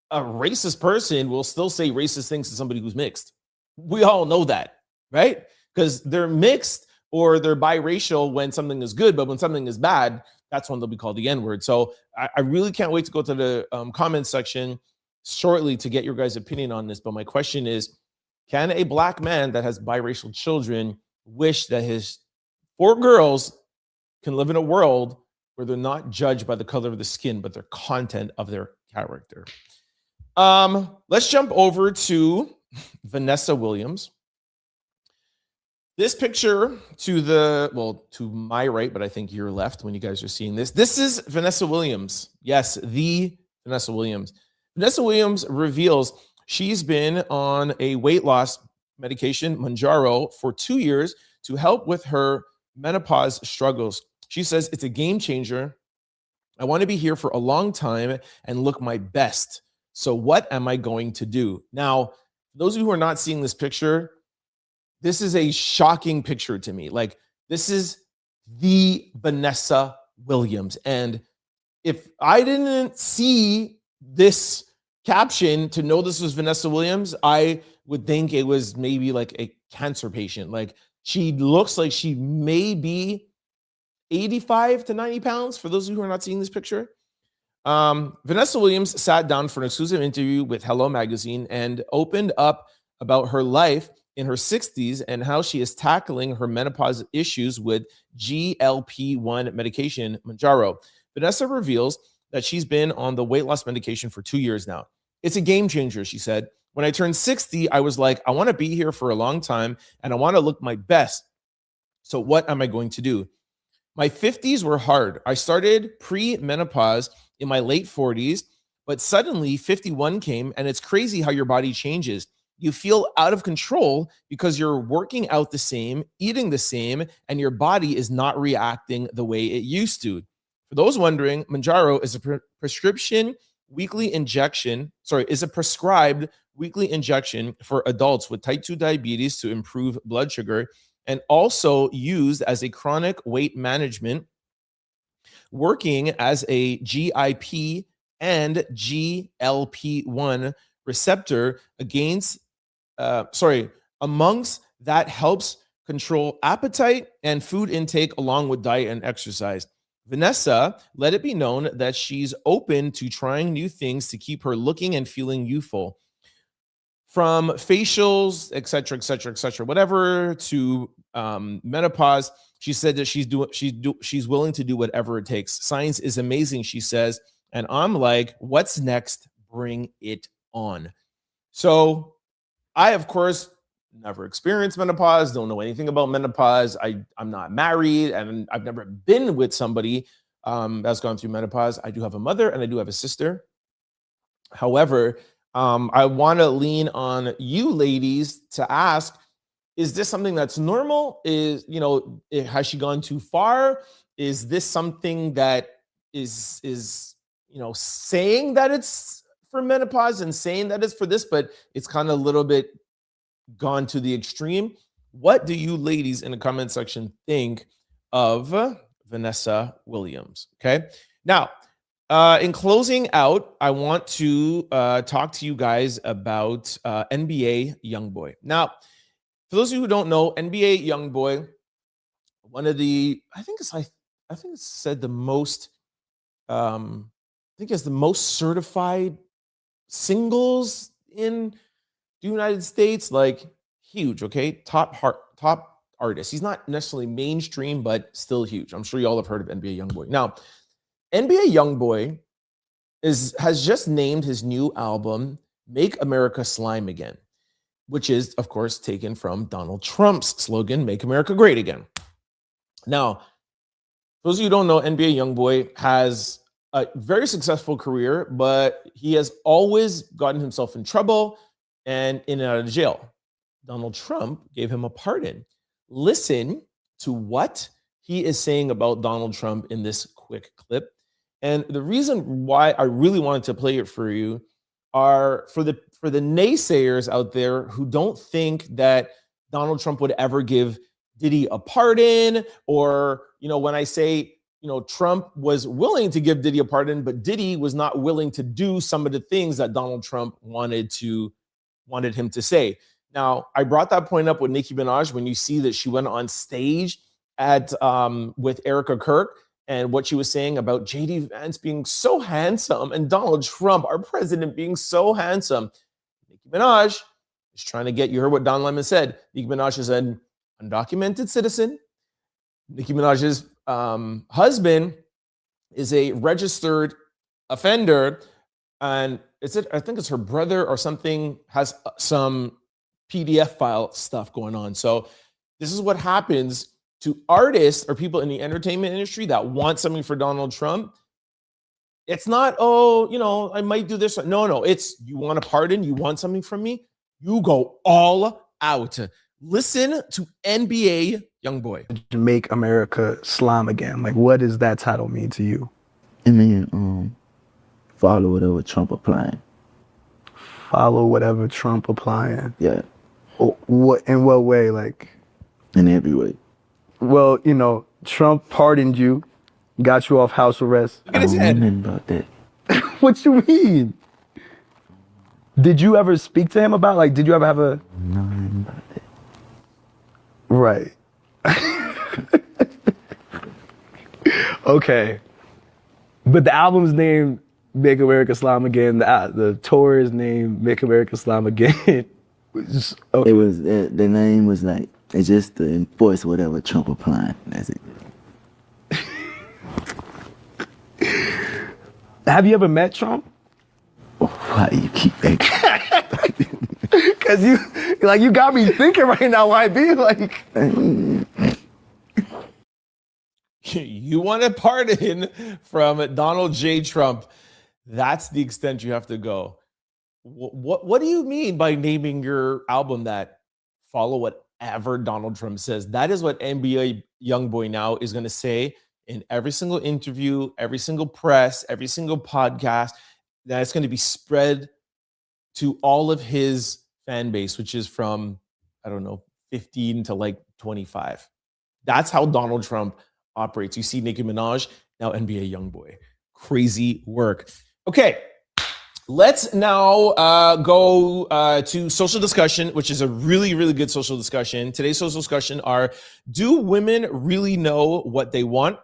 a racist person will still say racist things to somebody who's mixed. We all know that, right? Because they're mixed or they're biracial when something is good, but when something is bad, that's when they'll be called the N-word. So I really can't wait to go to the comments section shortly to get your guys' opinion on this. But my question is, can a Black man that has biracial children wish that his 4 girls can live in a world where they're not judged by the color of the skin, but their content of their character? Let's jump over to Vanessa Williams. This picture to my right, but I think you're left when you guys are seeing this. This is Vanessa Williams. Yes, the Vanessa Williams. Vanessa Williams reveals she's been on a weight loss medication, Mounjaro, for 2 years to help with her menopause struggles. She says, it's a game changer. I want to be here for a long time and look my best. So what am I going to do? Now, those of you who are not seeing this picture, this is a shocking picture to me. Like, this is the Vanessa Williams. And if I didn't see this caption to know this was Vanessa Williams, I would think it was maybe like a cancer patient. Like, she looks like she may be 85 to 90 pounds, for those of you who are not seeing this picture. Vanessa Williams sat down for an exclusive interview with Hello Magazine and opened up about her life in her 60s and how she is tackling her menopause issues with GLP-1 medication, Mounjaro. Vanessa reveals that she's been on the weight loss medication for 2 years now. It's a game changer, she said. When I turned 60, I was like, I want to be here for a long time and I want to look my best. So what am I going to do? My 50s were hard. I started pre-menopause in my late 40s, but suddenly 51 came, and it's crazy how your body changes. You feel out of control because you're working out the same, eating the same, and your body is not reacting the way it used to. For those wondering, Mounjaro is a prescribed weekly injection for adults with type 2 diabetes to improve blood sugar, and also used as a chronic weight management, working as a GIP and GLP-1 receptor amongst that helps control appetite and food intake along with diet and exercise. Vanessa let it be known that she's open to trying new things to keep her looking and feeling youthful. From facials, etc., whatever, to menopause, she said that she's willing to do whatever it takes. Science is amazing, she says, and I'm like, what's next? Bring it on. So I, of course, never experienced menopause, don't know anything about menopause. I'm not married, and I've never been with somebody that's gone through menopause. I do have a mother and I do have a sister. However, I want to lean on you ladies to ask, is this something that's normal? Has she gone too far? Is this something that is saying that it's for menopause and saying that it's for this, but it's kind of a little bit gone to the extreme? What do you ladies in the comment section think of Vanessa Williams? Okay. Now, in closing out, I want to talk to you guys about NBA YoungBoy. Now, for those of you who don't know, NBA YoungBoy, one of the, I think it's said the most, I think it's the most certified singles in the United States, like huge, okay? Top artist. He's not necessarily mainstream, but still huge. I'm sure you all have heard of NBA YoungBoy. Now, NBA YoungBoy has just named his new album Make America Slime Again, which is, of course, taken from Donald Trump's slogan, Make America Great Again. Now, for those of you who don't know, NBA YoungBoy has a very successful career, but he has always gotten himself in trouble and in and out of jail. Donald Trump gave him a pardon. Listen to what he is saying about Donald Trump in this quick clip. And the reason why I really wanted to play it for you are for the naysayers out there who don't think that Donald Trump would ever give Diddy a pardon, or, when I say, Trump was willing to give Diddy a pardon, but Diddy was not willing to do some of the things that Donald Trump wanted him to say. Now, I brought that point up with Nicki Minaj when you see that she went on stage with Erica Kirk, and what she was saying about JD Vance being so handsome and Donald Trump, our president, being so handsome. Nicki Minaj is trying to get, you heard what Don Lemon said. Nicki Minaj is an undocumented citizen. Nicki Minaj's husband is a registered offender, and I think it's her brother or something, has some PDF file stuff going on. So this is what happens to artists or people in the entertainment industry that want something for Donald Trump. It's not, I might do this. No, it's, you want a pardon, you want something from me, you go all out. Listen to NBA YoungBoy. Make America Slime Again. Like, what does that title mean to you? It means follow whatever Trump applying. Follow whatever Trump applying. Yeah. In what way? Like, in every way. Well, Trump pardoned you, got you off house arrest. I don't know nothing about that. What you mean? Did you ever speak to him about, like, did you ever have a... No, nothing about that. Right. Okay. But the album's named Make America Slime Again. The tour is named Make America Slime Again. Okay. It was, the name was like, it's just to enforce whatever Trump applying. That's it. Have you ever met Trump? Why do you keep that? Because you got me thinking right now, YB, like. You want a pardon from Donald J. Trump. That's the extent you have to go. What do you mean by naming your album that? Follow whatever Donald Trump says. That is what NBA YoungBoy now is going to say in every single interview, every single press, every single podcast. That's going to be spread to all of his fan base, which is from, I don't know, 15 to like 25. That's how Donald Trump operates. You see Nicki Minaj, now NBA YoungBoy. Crazy work. Okay, let's now go to social discussion, which is a really, really good social discussion. Today's social discussion are, do women really know what they want?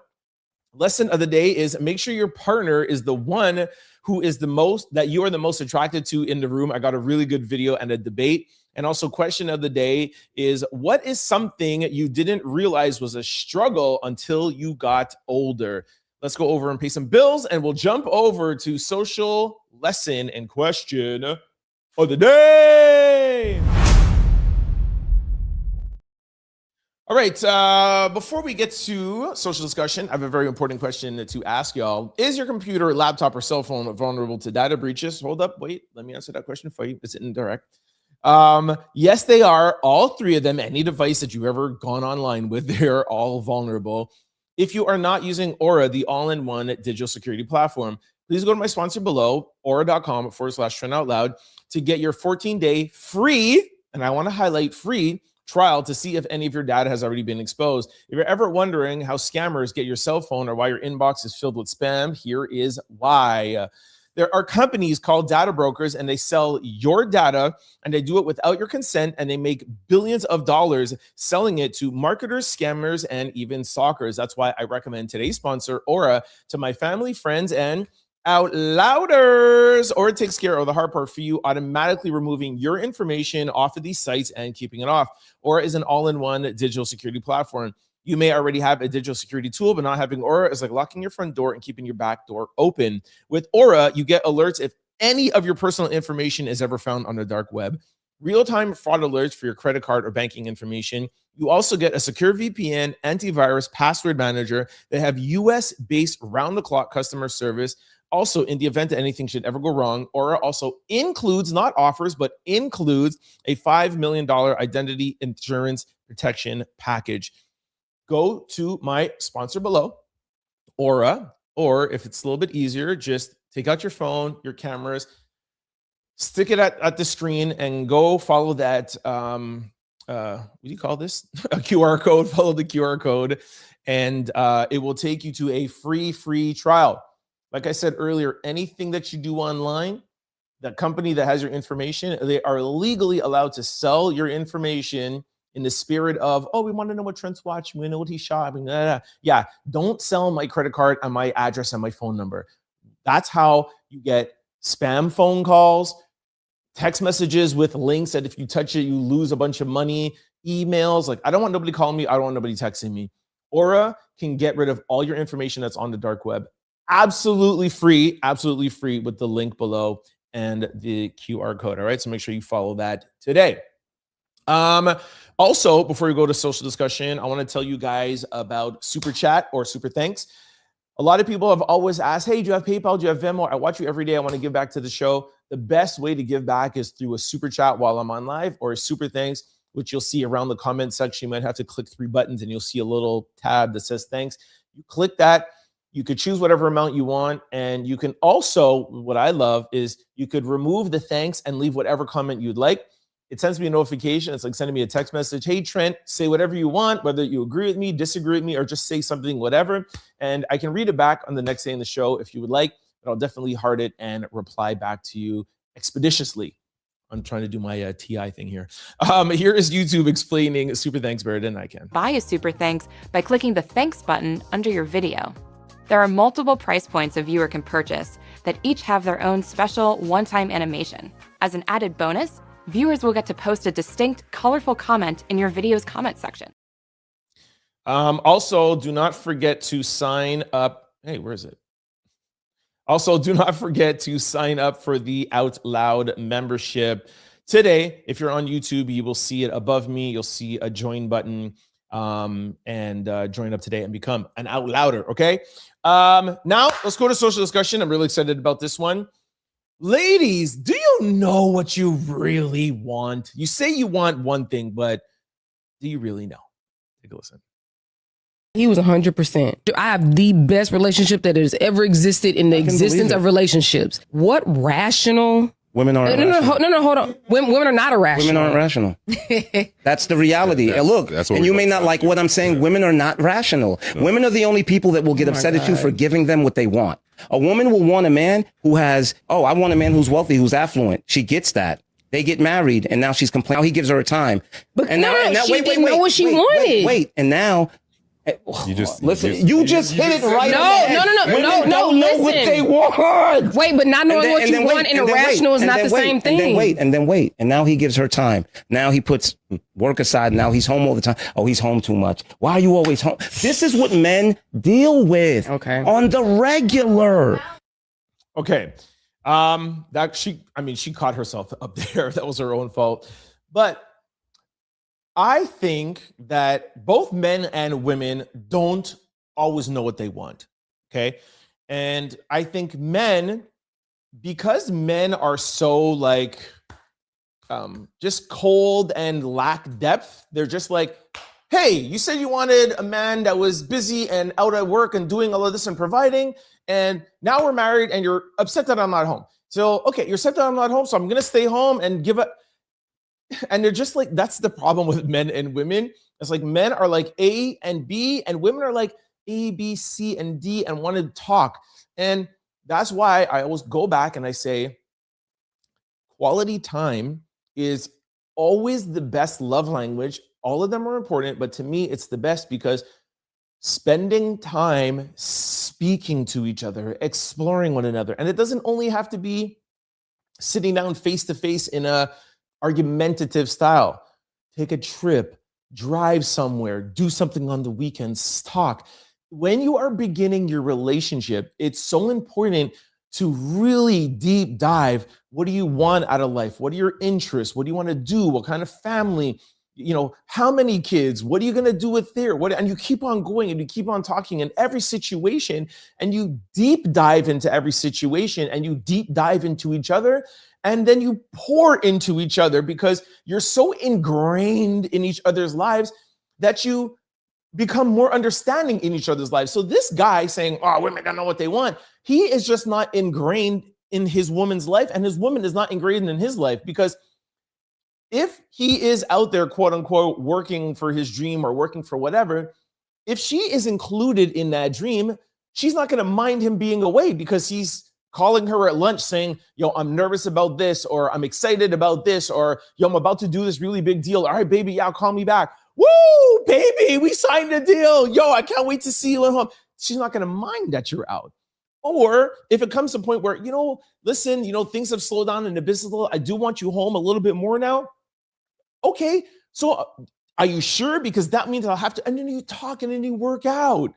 Lesson of the day is make sure your partner is the one who is the most, that you are the most attracted to in the room. I got a really good video and a debate. And also question of the day is, what is something you didn't realize was a struggle until you got older? Let's go over and pay some bills, and we'll jump over to social lesson and question of the day. All right, before we get to social discussion, I have a very important question to ask y'all. Is your computer, laptop, or cell phone vulnerable to data breaches? Hold up, wait, let me answer that question for you. Is it indirect? Yes, they are. All three of them, any device that you've ever gone online with, they're all vulnerable. If you are not using Aura, the all-in-one digital security platform, please go to my sponsor below, aura.com/trendoutloud, to get your 14-day free, and I want to highlight free, trial to see if any of your data has already been exposed. If you're ever wondering how scammers get your cell phone or why your inbox is filled with spam, here is why. There are companies called data brokers, and they sell your data, and they do it without your consent, and they make billions of dollars selling it to marketers, scammers, and even stalkers. That's why I recommend today's sponsor, Aura, to my family, friends, and out louders. Aura takes care of the hard part for you, automatically removing your information off of these sites and keeping it off. Aura is an all-in-one digital security platform. You may already have a digital security tool, but not having Aura is like locking your front door and keeping your back door open. With Aura, you get alerts if any of your personal information is ever found on the dark web, real-time fraud alerts for your credit card or banking information. You also get a secure VPN, antivirus, password manager. They have US-based round-the-clock customer service. Also, in the event that anything should ever go wrong, Aura also includes, not offers, but includes a $5 million identity insurance protection package. Go to my sponsor below, Aura, or if it's a little bit easier, just take out your phone, your cameras, stick it at the screen, and go follow that, what do you call this? A QR code, follow the QR code, and it will take you to a free trial. Like I said earlier, anything that you do online, the company that has your information, they are legally allowed to sell your information in the spirit of, oh, we want to know what Trent's watching, we know what he's shopping. Yeah, don't sell my credit card and my address and my phone number. That's how you get spam phone calls, text messages with links that if you touch it, you lose a bunch of money, emails. Like, I don't want nobody calling me. I don't want nobody texting me. Aura can get rid of all your information that's on the dark web. Absolutely free with the link below and the QR code. All right, so make sure you follow that today. Also, before we go to social discussion, I want to tell you guys about Super Chat or Super Thanks. A lot of people have always asked, hey, do you have PayPal? Do you have Venmo? I watch you every day. I want to give back to the show. The best way to give back is through a Super Chat while I'm on live, or a Super Thanks, which you'll see around the comment section. You might have to click 3 buttons and you'll see a little tab that says thanks. You click that. You could choose whatever amount you want. And you can also, what I love is you could remove the thanks and leave whatever comment you'd like. It sends me a notification. It's like sending me a text message. Hey, Trent, say whatever you want, whether you agree with me, disagree with me, or just say something, whatever. And I can read it back on the next day in the show if you would like, but I'll definitely heart it and reply back to you expeditiously. I'm trying to do my TI thing here. Here is YouTube explaining Super Thanks better than I can. Buy a Super Thanks by clicking the Thanks button under your video. There are multiple price points a viewer can purchase that each have their own special one-time animation. As an added bonus, viewers will get to post a distinct, colorful comment in your video's comment section. Also, do not forget to sign up. Hey, where is it? Also, do not forget to sign up for the Out Loud membership today. If you're on YouTube, you will see it above me. You'll see a join button, and join up today and become an Out Louder, okay? Now, let's go to social discussion. I'm really excited about this one. Ladies, do you know what you really want? You say you want one thing, but do you really know? Take a listen. He was 100%. I have the best relationship that has ever existed in the existence of relationships. What rational? Women aren't rational. No, hold on. Women are not irrational. Women aren't rational. That's the reality. And look, and you may not like what I'm saying. Women are not rational. Women are the only people that will get upset at you for giving them what they want. A woman will want a man who has, I want a man who's wealthy, who's affluent. She gets that. They get married, and now she's complaining. He gives her a time. But and now, she didn't know what she wanted. Wait, and now... You just hit it right. No. Women don't know what they want. Wait, but not knowing what you want and irrational is not the same thing. And then wait. And now he gives her time. Now he puts work aside. Now he's home all the time. Oh, he's home too much. Why are you always home? This is what men deal with on the regular. Okay. She caught herself up there. That was her own fault. But I think that both men and women don't always know what they want, okay? And I think men, because men are so just cold and lack depth, they're just like, hey, you said you wanted a man that was busy and out at work and doing all of this and providing, and now we're married and you're upset that I'm not home. So, okay, you're upset that I'm not home, so I'm gonna stay home and give up. And they're just like, that's the problem with men and women. It's like men are like A and B, and women are like A, B, C, and D and want to talk. And that's why I always go back and I say, quality time is always the best love language. All of them are important, but to me, it's the best because spending time speaking to each other, exploring one another. And it doesn't only have to be sitting down face to face in a argumentative style. Take a trip, drive somewhere, do something on the weekends, talk. When you are beginning your relationship, it's so important to really deep dive. What do you want out of life? What are your interests? What do you want to do? What kind of family? How many kids? What are you going to do with there? And you keep on going and you keep on talking in every situation, and you deep dive into every situation, and you deep dive into each other. And then you pour into each other because you're so ingrained in each other's lives that you become more understanding in each other's lives. So this guy saying, women don't know what they want, he is just not ingrained in his woman's life, and his woman is not ingrained in his life. Because if he is out there, quote unquote, working for his dream or working for whatever, if she is included in that dream, she's not going to mind him being away because he's calling her at lunch saying, I'm nervous about this, or I'm excited about this, or I'm about to do this really big deal. All right, baby, yeah, call me back. Woo, baby, we signed a deal. I can't wait to see you at home. She's not going to mind that you're out. Or if it comes to a point where, listen, things have slowed down in the business a little. I do want you home a little bit more now. Okay, so are you sure? Because that means I'll have to, and then you talk and then you work out.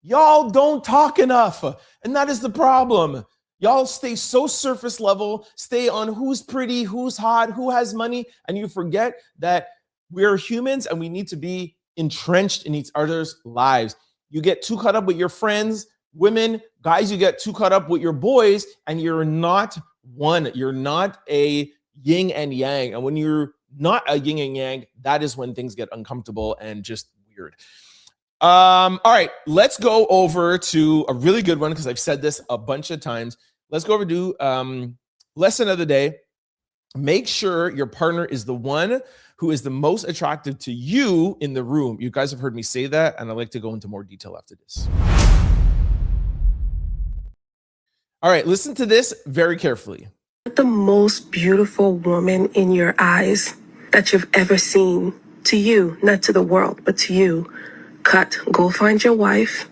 Y'all don't talk enough. And that is the problem. Y'all stay so surface level, stay on who's pretty, who's hot, who has money, and you forget that we're humans and we need to be entrenched in each other's lives. You get too caught up with your friends, women, guys, you get too caught up with your boys, and you're not one. You're not a yin and yang. And when you're not a yin and yang, that is when things get uncomfortable and just weird. All right, let's go over to a really good one because I've said this a bunch of times. Let's go over to lesson of the day. Make sure your partner is the one who is the most attractive to you in the room. You guys have heard me say that, and I'd like to go into more detail after this. All right, listen to this very carefully. The most beautiful woman in your eyes that you've ever seen, to you, not to the world, but to you. Cut. Go find your wife.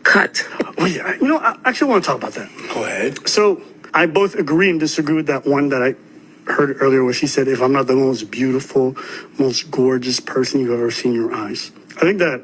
Cut. Wait, I actually want to talk about that. Go ahead. So I both agree and disagree with that one that I heard earlier where she said, if I'm not the most beautiful, most gorgeous person you've ever seen in your eyes. I think that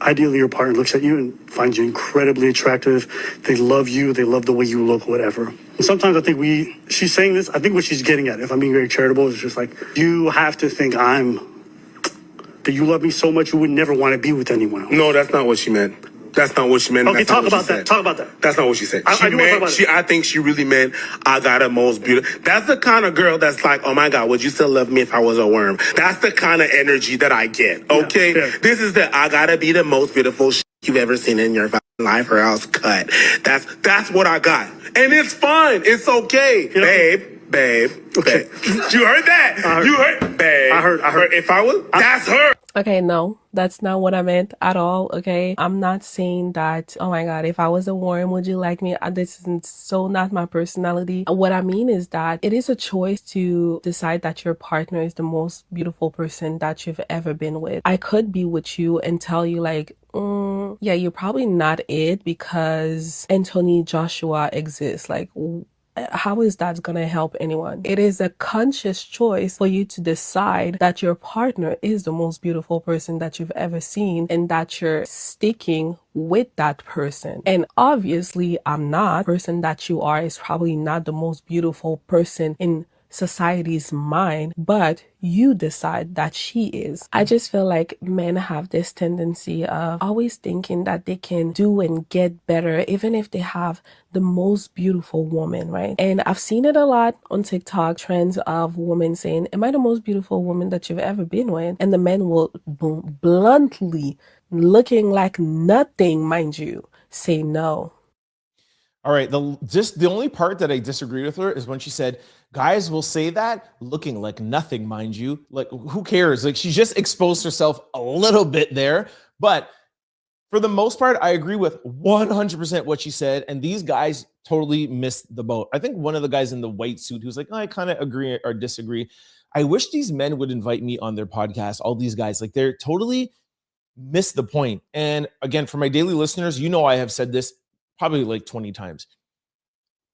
ideally your partner looks at you and finds you incredibly attractive. They love you. They love the way you look, whatever. And sometimes I think she's saying this, I think what she's getting at, if I'm being very charitable, is just like, you have to think that you love me so much you would never want to be with anyone else. No, that's not what she meant. That's not what she meant. Okay, That's not talk what she about that. said. Talk about that. That's not what she said. I do wanna talk about it. I think she really meant, I got the most beautiful. That's the kind of girl that's like, oh my God, would you still love me if I was a worm? That's the kind of energy that I get. Okay, this is the I gotta be the most beautiful you've ever seen in your life, or else cut. That's what I got, and it's fun. It's okay, babe. You heard that? You heard, babe. I heard. If I was, that's her. Okay, no, that's not what I meant at all. Okay, I'm not saying that, oh my God, if I was a worm, would you like me? This isn't so not my personality. What I mean is that it is a choice to decide that your partner is the most beautiful person that you've ever been with. I could be with you and tell you like, yeah, you're probably not it because Anthony Joshua exists. Like, how is that going to help anyone? It is a conscious choice for you to decide that your partner is the most beautiful person that you've ever seen and that you're sticking with that person. And obviously, I'm not. The person that you are is probably not the most beautiful person in society's mind, but you decide that she is. I just feel like men have this tendency of always thinking that they can do and get better even if they have the most beautiful woman, right? And I've seen it a lot on TikTok, trends of women saying, am I the most beautiful woman that you've ever been with? And the men will bluntly, looking like nothing, mind you, say no. All right, the only part that I disagree with her is when she said, guys will say that looking like nothing, mind you. Like, who cares? Like, she just exposed herself a little bit there. But for the most part, I agree with 100% what she said. And these guys totally missed the boat. I think one of the guys in the white suit who's like, oh, I kind of agree or disagree. I wish these men would invite me on their podcast. All these guys, like, they're totally missed the point. And again, for my daily listeners, you know I have said this probably like 20 times.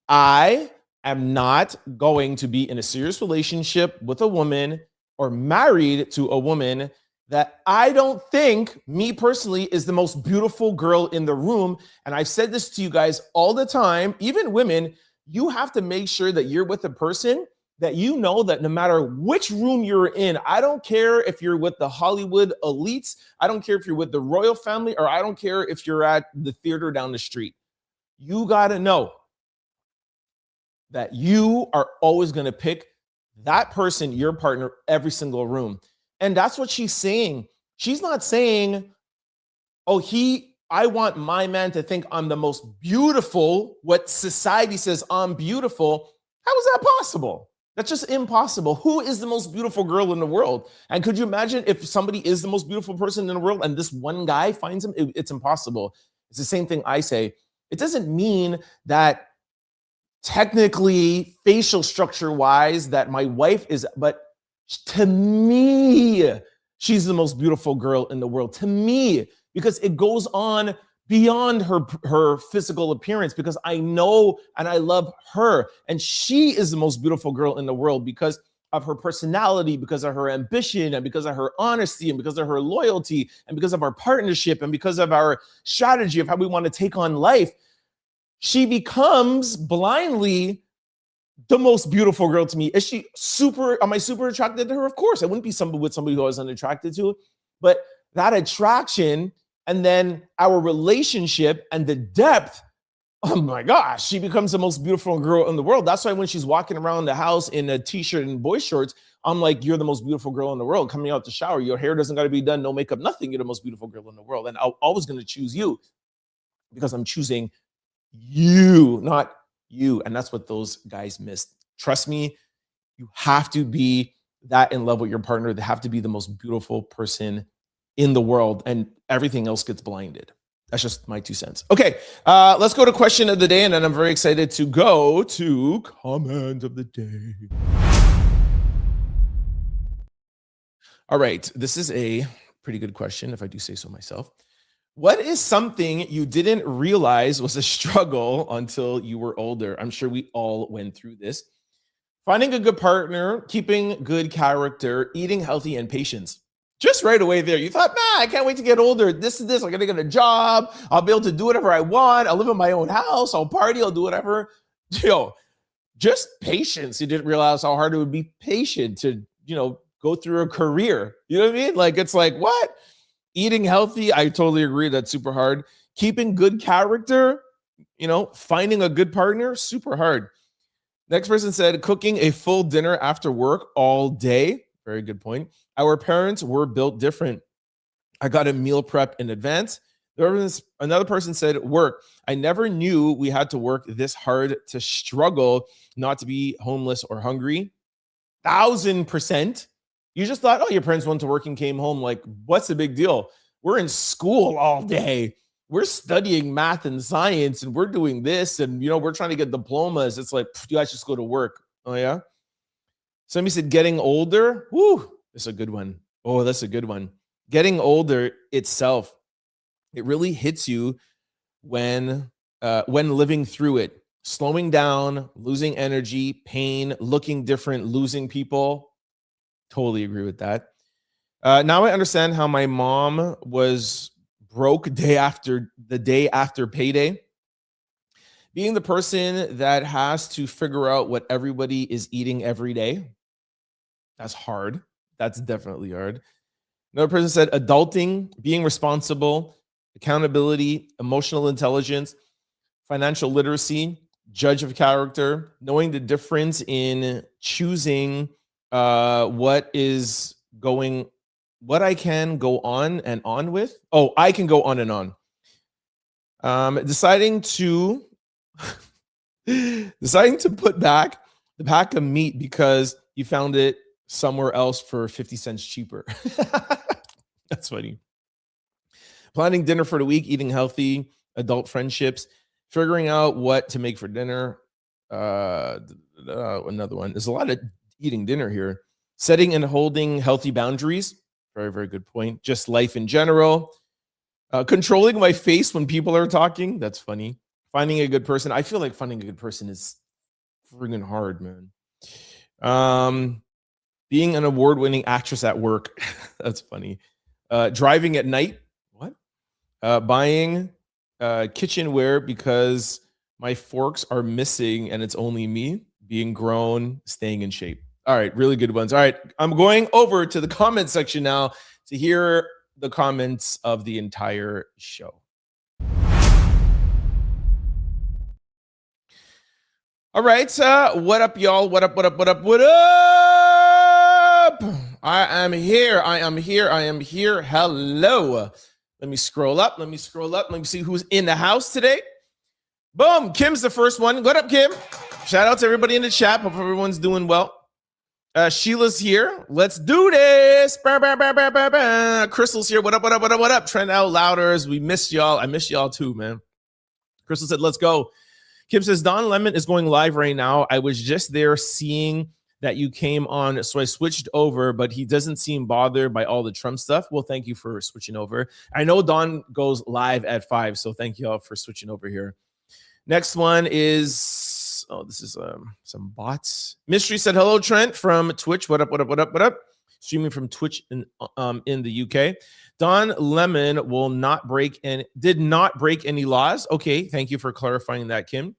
I am not going to be in a serious relationship with a woman or married to a woman that I don't think, me personally, is the most beautiful girl in the room. And I've said this to you guys all the time, even women, you have to make sure that you're with a person that you know that no matter which room you're in, I don't care if you're with the Hollywood elites, I don't care if you're with the royal family, or I don't care if you're at the theater down the street. You got to know that you are always going to pick that person, your partner, every single room. And that's what she's saying. She's not saying, oh, I want my man to think I'm the most beautiful, what society says I'm beautiful. How is that possible? That's just impossible. Who is the most beautiful girl in the world? And could you imagine if somebody is the most beautiful person in the world and this one guy finds him? It's impossible. It's the same thing I say. It doesn't mean that technically, facial structure wise, that my wife is, but to me, she's the most beautiful girl in the world. To me, because it goes on beyond her physical appearance, because I know and I love her. And she is the most beautiful girl in the world because of her personality, because of her ambition, and because of her honesty, and because of her loyalty, and because of our partnership, and because of our strategy of how we want to take on life. She becomes blindly the most beautiful girl to me. Am I super attracted to her? Of course. I wouldn't be with somebody who I was unattracted to. But that attraction and then our relationship and the depth, oh my gosh, she becomes the most beautiful girl in the world. That's why when she's walking around the house in a t-shirt and boy shorts, I'm like, you're the most beautiful girl in the world. Coming out the shower, your hair doesn't got to be done, no makeup, nothing. You're the most beautiful girl in the world. And I'm always going to choose you because I'm choosing you, not you. And that's what those guys missed. Trust me, you have to be that in love with your partner. They have to be the most beautiful person in the world, and everything else gets blinded. That's just my 2 cents. Okay, let's go to question of the day, and then I'm very excited to go to comment of the day. All right, this is a pretty good question, if I do say so myself. What is something you didn't realize was a struggle until you were older? I'm sure we all went through this. Finding a good partner, keeping good character, eating healthy, and patience. Just right away there, you thought, I can't wait to get older. This is this. I'm going to get a job. I'll be able to do whatever I want. I'll live in my own house. I'll party. I'll do whatever. Just patience. You didn't realize how hard it would be patient to, go through a career. You know what I mean? Like, it's like, what? Eating healthy, I totally agree. That's super hard. keeping good character, finding a good partner, super hard. Next person said, cooking a full dinner after work all day. Very good point. Our parents were built different. I got a meal prep in advance. Another person said, work. I never knew we had to work this hard to struggle not to be homeless or hungry. 1,000%. You just thought, oh, your parents went to work and came home. Like, what's the big deal? We're in school all day. We're studying math and science, and we're doing this, and we're trying to get diplomas. It's like, you guys just go to work. Oh yeah. Somebody said getting older. Woo, that's a good one. Oh, that's a good one. Getting older itself, it really hits you when living through it. Slowing down, losing energy, pain, looking different, losing people. Totally agree with that. Now I understand how my mom was broke the day after payday. Being the person that has to figure out what everybody is eating every day. That's hard. That's definitely hard. Another person said adulting, being responsible, accountability, emotional intelligence, financial literacy, judge of character, knowing the difference in choosing what I can go on and on with. Oh, I can go on and on. Deciding to put back the pack of meat because you found it somewhere else for 50 cents cheaper. That's funny. Planning dinner for the week, eating healthy, adult friendships, figuring out what to make for dinner. Another one. There's a lot of eating dinner here. Setting and holding healthy boundaries. Very, very good point. Just life in general. Controlling my face when people are talking. That's funny. Finding a good person. I feel like finding a good person is friggin' hard, man. Being an award-winning actress at work. That's funny. Driving at night. What? Buying kitchenware because my forks are missing and it's only me. Being grown, staying in shape. All right, really good ones. All right, I'm going over to the comment section now to hear the comments of the entire show. All right, what up, y'all? What up? I am here. Hello. Let me scroll up. Let me see who's in the house today. Boom, Kim's the first one. What up, Kim? Shout out to everybody in the chat. Hope everyone's doing well. Sheila's here. Let's do this. Crystal's here. What up? Trend out louders. We missed y'all. I missed y'all too, man. Crystal said, let's go. Kim says, Don Lemon is going live right now. I was just there seeing that you came on, so I switched over, but he doesn't seem bothered by all the Trump stuff. Well, thank you for switching over. I know Don goes live at 5, so thank you all for switching over here. Next one is, this is some bots. Mystery said, hello, Trent from Twitch. What up? Streaming from Twitch in the UK. Don Lemon did not break any laws. Okay, thank you for clarifying that, Kim.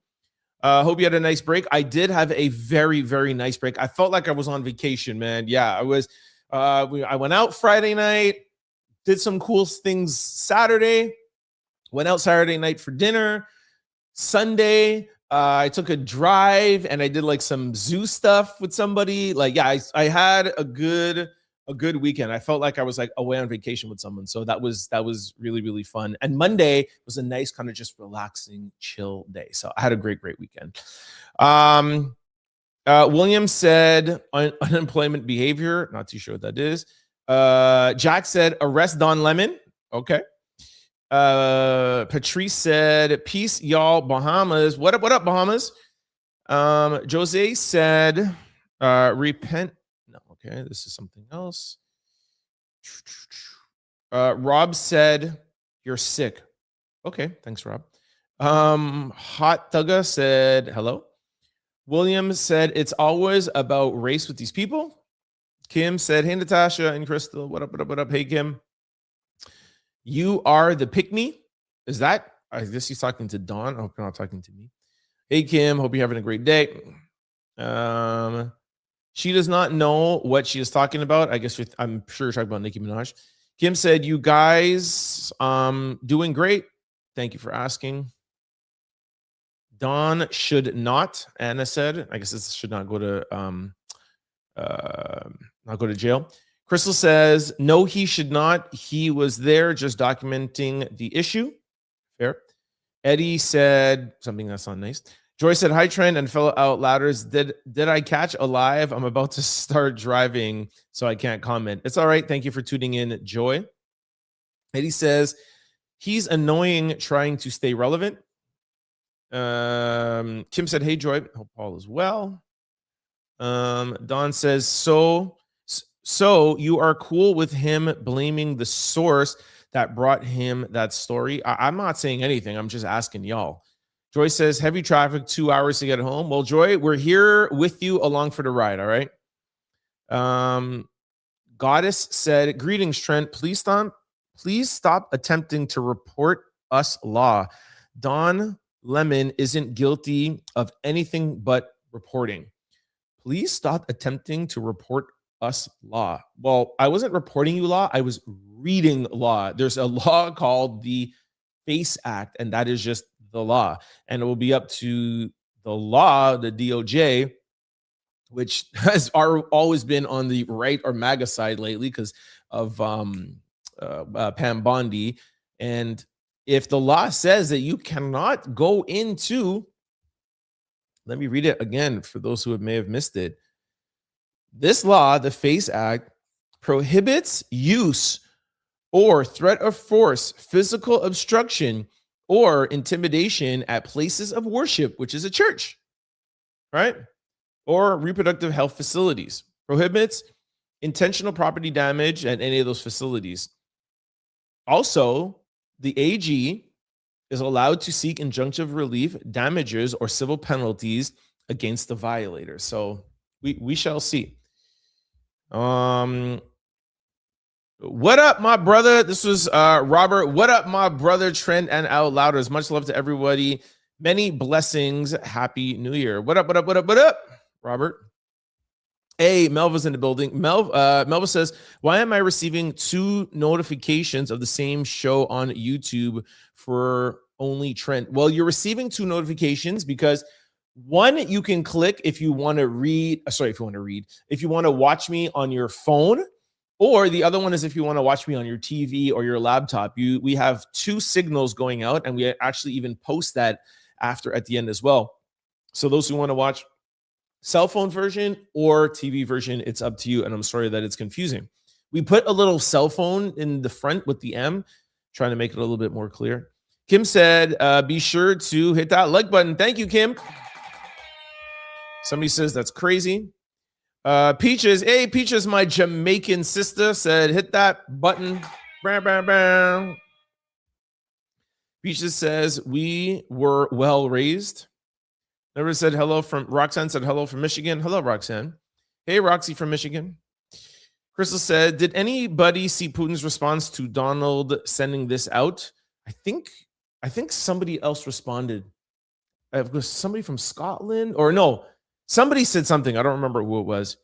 Hope you had a nice break. I did have a very, very nice break. I felt like I was on vacation, man. Yeah, I was. I went out Friday night, did some cool things Saturday, went out Saturday night for dinner. Sunday, I took a drive and I did like some zoo stuff with somebody. Like, yeah, I had a good weekend. I felt like I was like away on vacation with someone. So that was really, really fun. And Monday was a nice kind of just relaxing, chill day. So I had a great weekend. William said unemployment behavior. Not too sure what that is. Jack said arrest Don Lemon. Okay. Patrice said peace, y'all, Bahamas. What up, Bahamas? Jose said repent. No, okay, this is something else. Rob said you're sick. Okay, thanks, Rob. Hot Thugga said hello. William said it's always about race with these people. Kim said, hey, Natasha and Crystal. What up? Hey, Kim. You are the pick-me. Is that? I guess he's talking to Dawn. I hope you're not talking to me. Hey, Kim. Hope you're having a great day. She does not know what she is talking about. I guess I'm sure you're talking about Nicki Minaj. Kim said, you guys doing great. Thank you for asking. Don should not, Anna said. I guess this should not go to jail. Crystal says, no, he should not. He was there just documenting the issue. Fair. Eddie said something that's not nice. Joy said, hi, Trent and fellow Out Louders. Did I catch a live? I'm about to start driving, so I can't comment. It's all right. Thank you for tuning in, Joy. Eddie says, he's annoying trying to stay relevant. Kim said, hey, Joy. Hope all is well. Don says, so you are cool with him blaming the source that brought him that story? I'm not saying anything. I'm just asking y'all. Joy says, heavy traffic, 2 hours to get home. Well, Joy, we're here with you along for the ride, all right? Goddess said, greetings, Trent. Please stop attempting to report us law. Don Lemon isn't guilty of anything but reporting. Please stop attempting to report us law. Well, I wasn't reporting you law. I was reading law. There's a law called the FACE Act, and that is just the law. And it will be up to the law, the DOJ, which has always been on the right or MAGA side lately because of Pam Bondi. And if the law says that you cannot go into, let me read it again for those who may have missed it. This law, the FACE Act, prohibits use or threat of force, physical obstruction, or intimidation at places of worship, which is a church, right? Or reproductive health facilities. Prohibits intentional property damage at any of those facilities. Also, the AG is allowed to seek injunctive relief, damages, or civil penalties against the violator. So we shall see. What up, my brother? This was Robert. What up, my brother, Trent and Out Louders? Much love to everybody. Many blessings. Happy New Year. What up, what up, what up, what up, Robert? Hey, Melva's in the building. Melva says, why am I receiving 2 notifications of the same show on YouTube for only Trent? Well, you're receiving 2 notifications because one, you can click if you want to read. If you want to watch me on your phone. Or the other one is if you want to watch me on your TV or your laptop. We have 2 signals going out, and we actually even post that at the end as well. So those who want to watch cell phone version or TV version, it's up to you. And I'm sorry that it's confusing. We put a little cell phone in the front with the M, trying to make it a little bit more clear. Kim said, be sure to hit that like button. Thank you, Kim. Somebody says that's crazy. Peaches, hey, Peaches, my Jamaican sister, said, hit that button. Bam, bam, bam. Peaches says, we were well raised. Never said hello from Roxanne, said hello from Michigan. Hello, Roxanne. Hey, Roxy from Michigan. Crystal said, did anybody see Putin's response to Donald sending this out? I think somebody else responded. Was somebody from Scotland or no? Somebody said something. I don't remember who it was.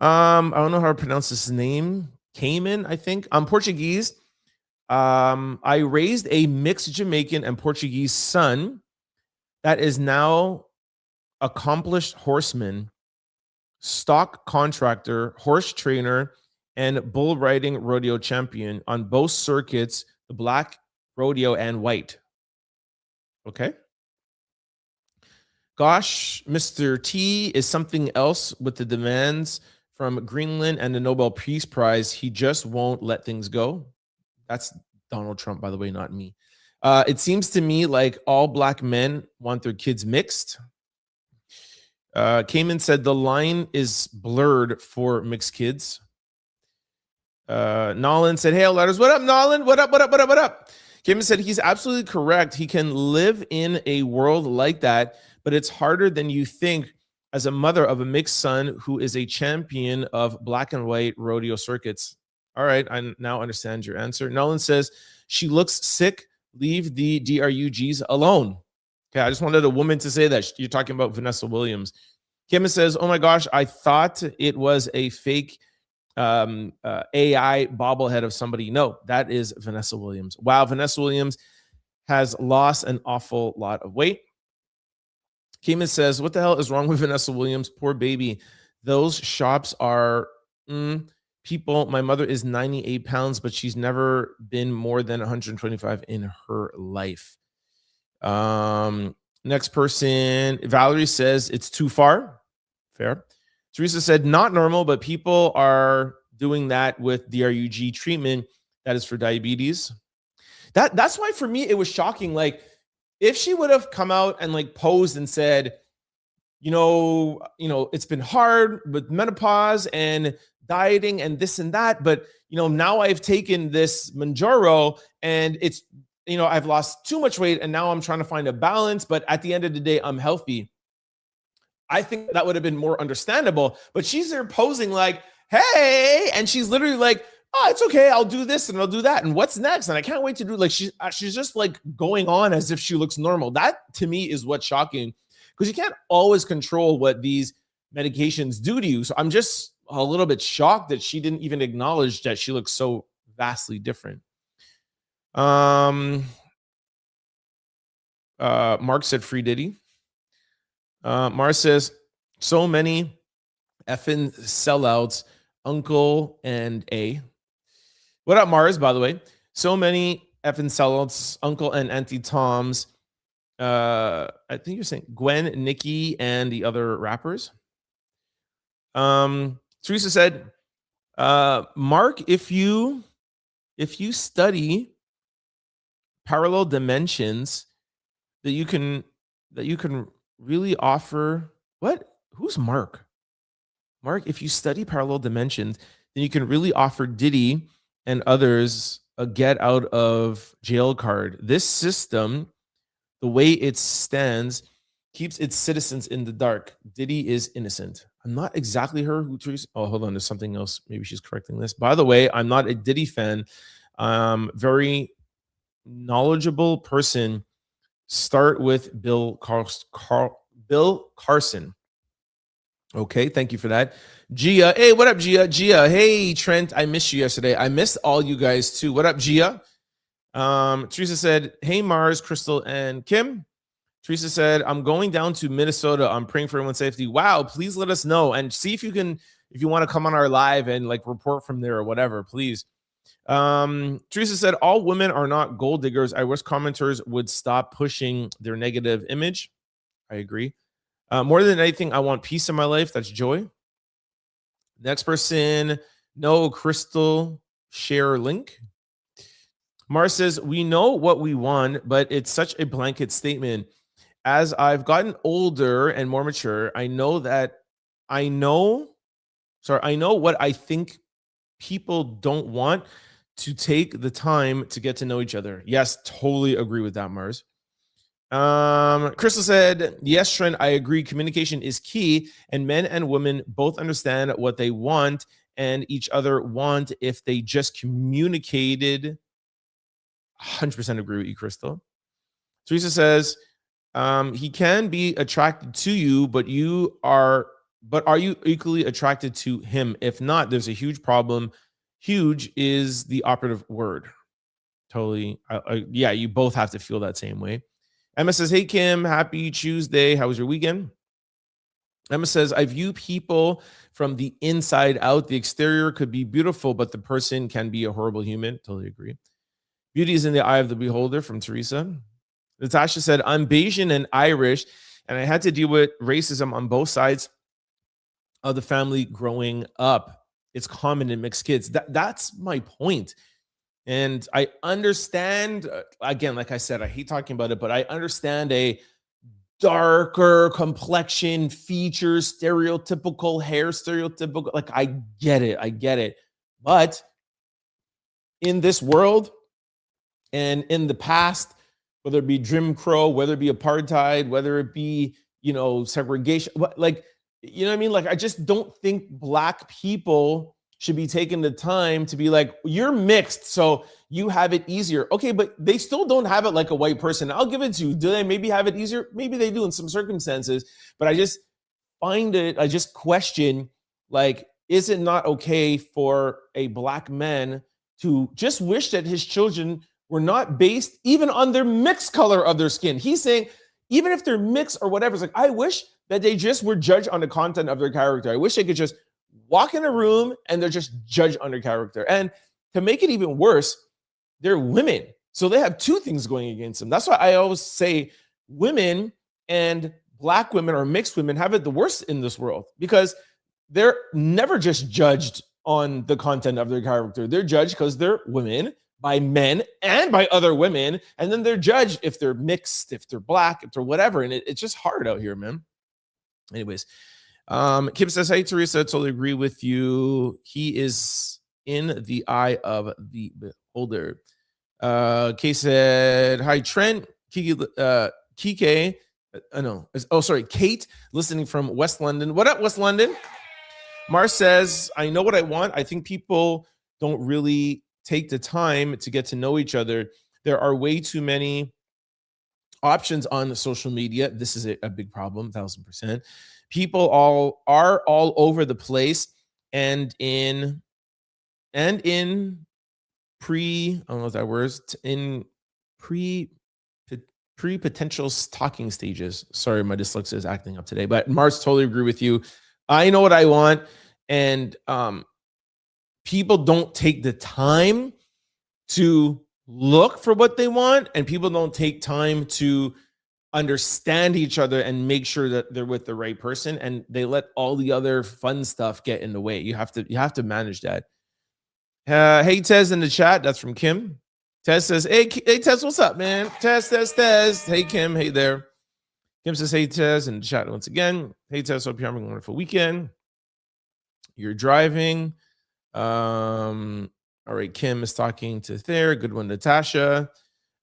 I don't know how to pronounce this name. Cayman, I think. I'm Portuguese. I raised a mixed Jamaican and Portuguese son that is now accomplished horseman, stock contractor, horse trainer, and bull riding rodeo champion on both circuits, the black rodeo and white. Okay. Gosh, Mr. T is something else with the demands from Greenland and the Nobel Peace Prize. He just won't let things go. That's Donald Trump, by the way, not me. It seems to me like all black men want their kids mixed. Cayman said the line is blurred for mixed kids. Nolan said, hey, letters. What up, Nolan? What up, what up, what up, what up? Cayman said he's absolutely correct. He can live in a world like that, but it's harder than you think as a mother of a mixed son who is a champion of black and white rodeo circuits. All right, I now understand your answer. Nolan says, she looks sick. Leave the DRUGs alone. Okay, I just wanted a woman to say that. You're talking about Vanessa Williams. Kim says, oh my gosh, I thought it was a fake AI bobblehead of somebody. No, that is Vanessa Williams. Wow, Vanessa Williams. has lost an awful lot of weight. Keeman says, what the hell is wrong with Vanessa Williams? Poor baby. Those shops are people. My mother is 98 pounds, but she's never been more than 125 in her life. Next person, Valerie says it's too far. Fair. Teresa said, not normal, but people are doing that with DRUG treatment that is for diabetes. That's why for me, it was shocking. Like, if she would have come out and like posed and said, you know, it's been hard with menopause and dieting and this and that, but now I've taken this Mounjaro and it's, I've lost too much weight and now I'm trying to find a balance, but at the end of the day, I'm healthy. I think that would have been more understandable, but she's there posing like, hey, and she's literally like, oh, it's okay. I'll do this and I'll do that. And what's next? And I can't wait to do, like, she's just like going on as if she looks normal. That to me is what's shocking, because you can't always control what these medications do to you. So I'm just a little bit shocked that she didn't even acknowledge that she looks so vastly different. Mark said free Diddy. Mars says, so many effing sellouts, Uncle and A. What up, Mars, by the way? So many effing sellouts, Uncle and Auntie Toms. I think you're saying Gwen, Nicki, and the other rappers. Teresa said, Mark, if you study parallel dimensions, that you can really offer what? Who's Mark? Mark, if you study parallel dimensions, then you can really offer Diddy and others a get out of jail card. This system, the way it stands, keeps its citizens in the dark. Diddy is innocent. I'm not exactly her who Teresa. Oh, hold on. There's something else. Maybe she's correcting this. By the way, I'm not a Diddy fan. Very knowledgeable person. Start with Bill Carson. Okay, thank you for that. Gia, hey, what up, Gia? Gia, hey, Trent, I missed you yesterday. I missed all you guys too. What up, Gia? Teresa said, hey, Mars, Crystal, and Kim. Teresa said, I'm going down to Minnesota. I'm praying for everyone's safety. Wow, please let us know and see if you want to come on our live and like report from there or whatever, please. Teresa said, all women are not gold diggers. I wish commenters would stop pushing their negative image. I agree. More than anything, I want peace in my life. That's Joy. Next person, no Crystal, share link. Mars says, we know what we want, but it's such a blanket statement. As I've gotten older and more mature, I know what I think people don't want to take the time to get to know each other. Yes, totally agree with that, Mars. Crystal said, yes, Trent, I agree. Communication is key, and men and women both understand what they want and each other want if they just communicated. 100% agree with you, Crystal. Teresa says, he can be attracted to you, but are you equally attracted to him? If not, there's a huge problem. Huge is the operative word. Totally. Yeah, you both have to feel that same way. Emma says, hey, Kim, happy Tuesday. How was your weekend? Emma says, I view people from the inside out. The exterior could be beautiful, but the person can be a horrible human. Totally agree. Beauty is in the eye of the beholder, from Teresa. Natasha said, I'm Bayesian and Irish, and I had to deal with racism on both sides of the family growing up. It's common in mixed kids. That's my point. And I understand, again, like I said, I hate talking about it, but I understand a darker complexion, features, stereotypical hair, stereotypical, like I get it. But in this world and in the past, whether it be Jim Crow, whether it be apartheid, whether it be, segregation, like, you know what I mean? Like, I just don't think Black people should be taking the time to be like, you're mixed, so you have it easier. Okay, but they still don't have it like a white person. I'll give it to you. Do they maybe have it easier? Maybe they do in some circumstances, but I just question, like, is it not okay for a Black man to just wish that his children were not based even on their mixed color of their skin. He's saying, even if they're mixed or whatever, it's like, I wish that they just were judged on the content of their character. I wish they could just walk in a room and they're just judged on their character. And to make it even worse, they're women. So they have two things going against them. That's why I always say women and Black women or mixed women have it the worst in this world, because they're never just judged on the content of their character. They're judged because they're women by men and by other women. And then they're judged if they're mixed, if they're Black, if they're whatever. And it's just hard out here, man. Anyways, Kim says, hey, Teresa, totally agree with you. He is in the eye of the beholder. Kay said, hi, Trent. Kike. Kate, listening from West London. What up, West London? Mars says, I know what I want. I think people don't really take the time to get to know each other. There are way too many options on social media. This is a big problem, 1000%. People are all over the place, and in pre-potential talking stages. Sorry, my dyslexia is acting up today, but Mars, totally agree with you. I know what I want, and people don't take the time to look for what they want, and people don't take time to understand each other and make sure that they're with the right person, and they let all the other fun stuff get in the way. You have to manage that. Hey, Tez in the chat. That's from Kim. Tez says, hey, Tez, what's up, man? Tez. Hey, Kim. Hey there. Kim says, hey, Tez in the chat once again. Hey, Tez, hope you're having a wonderful weekend. You're driving. All right, Kim is talking to Thayer. Good one, Natasha.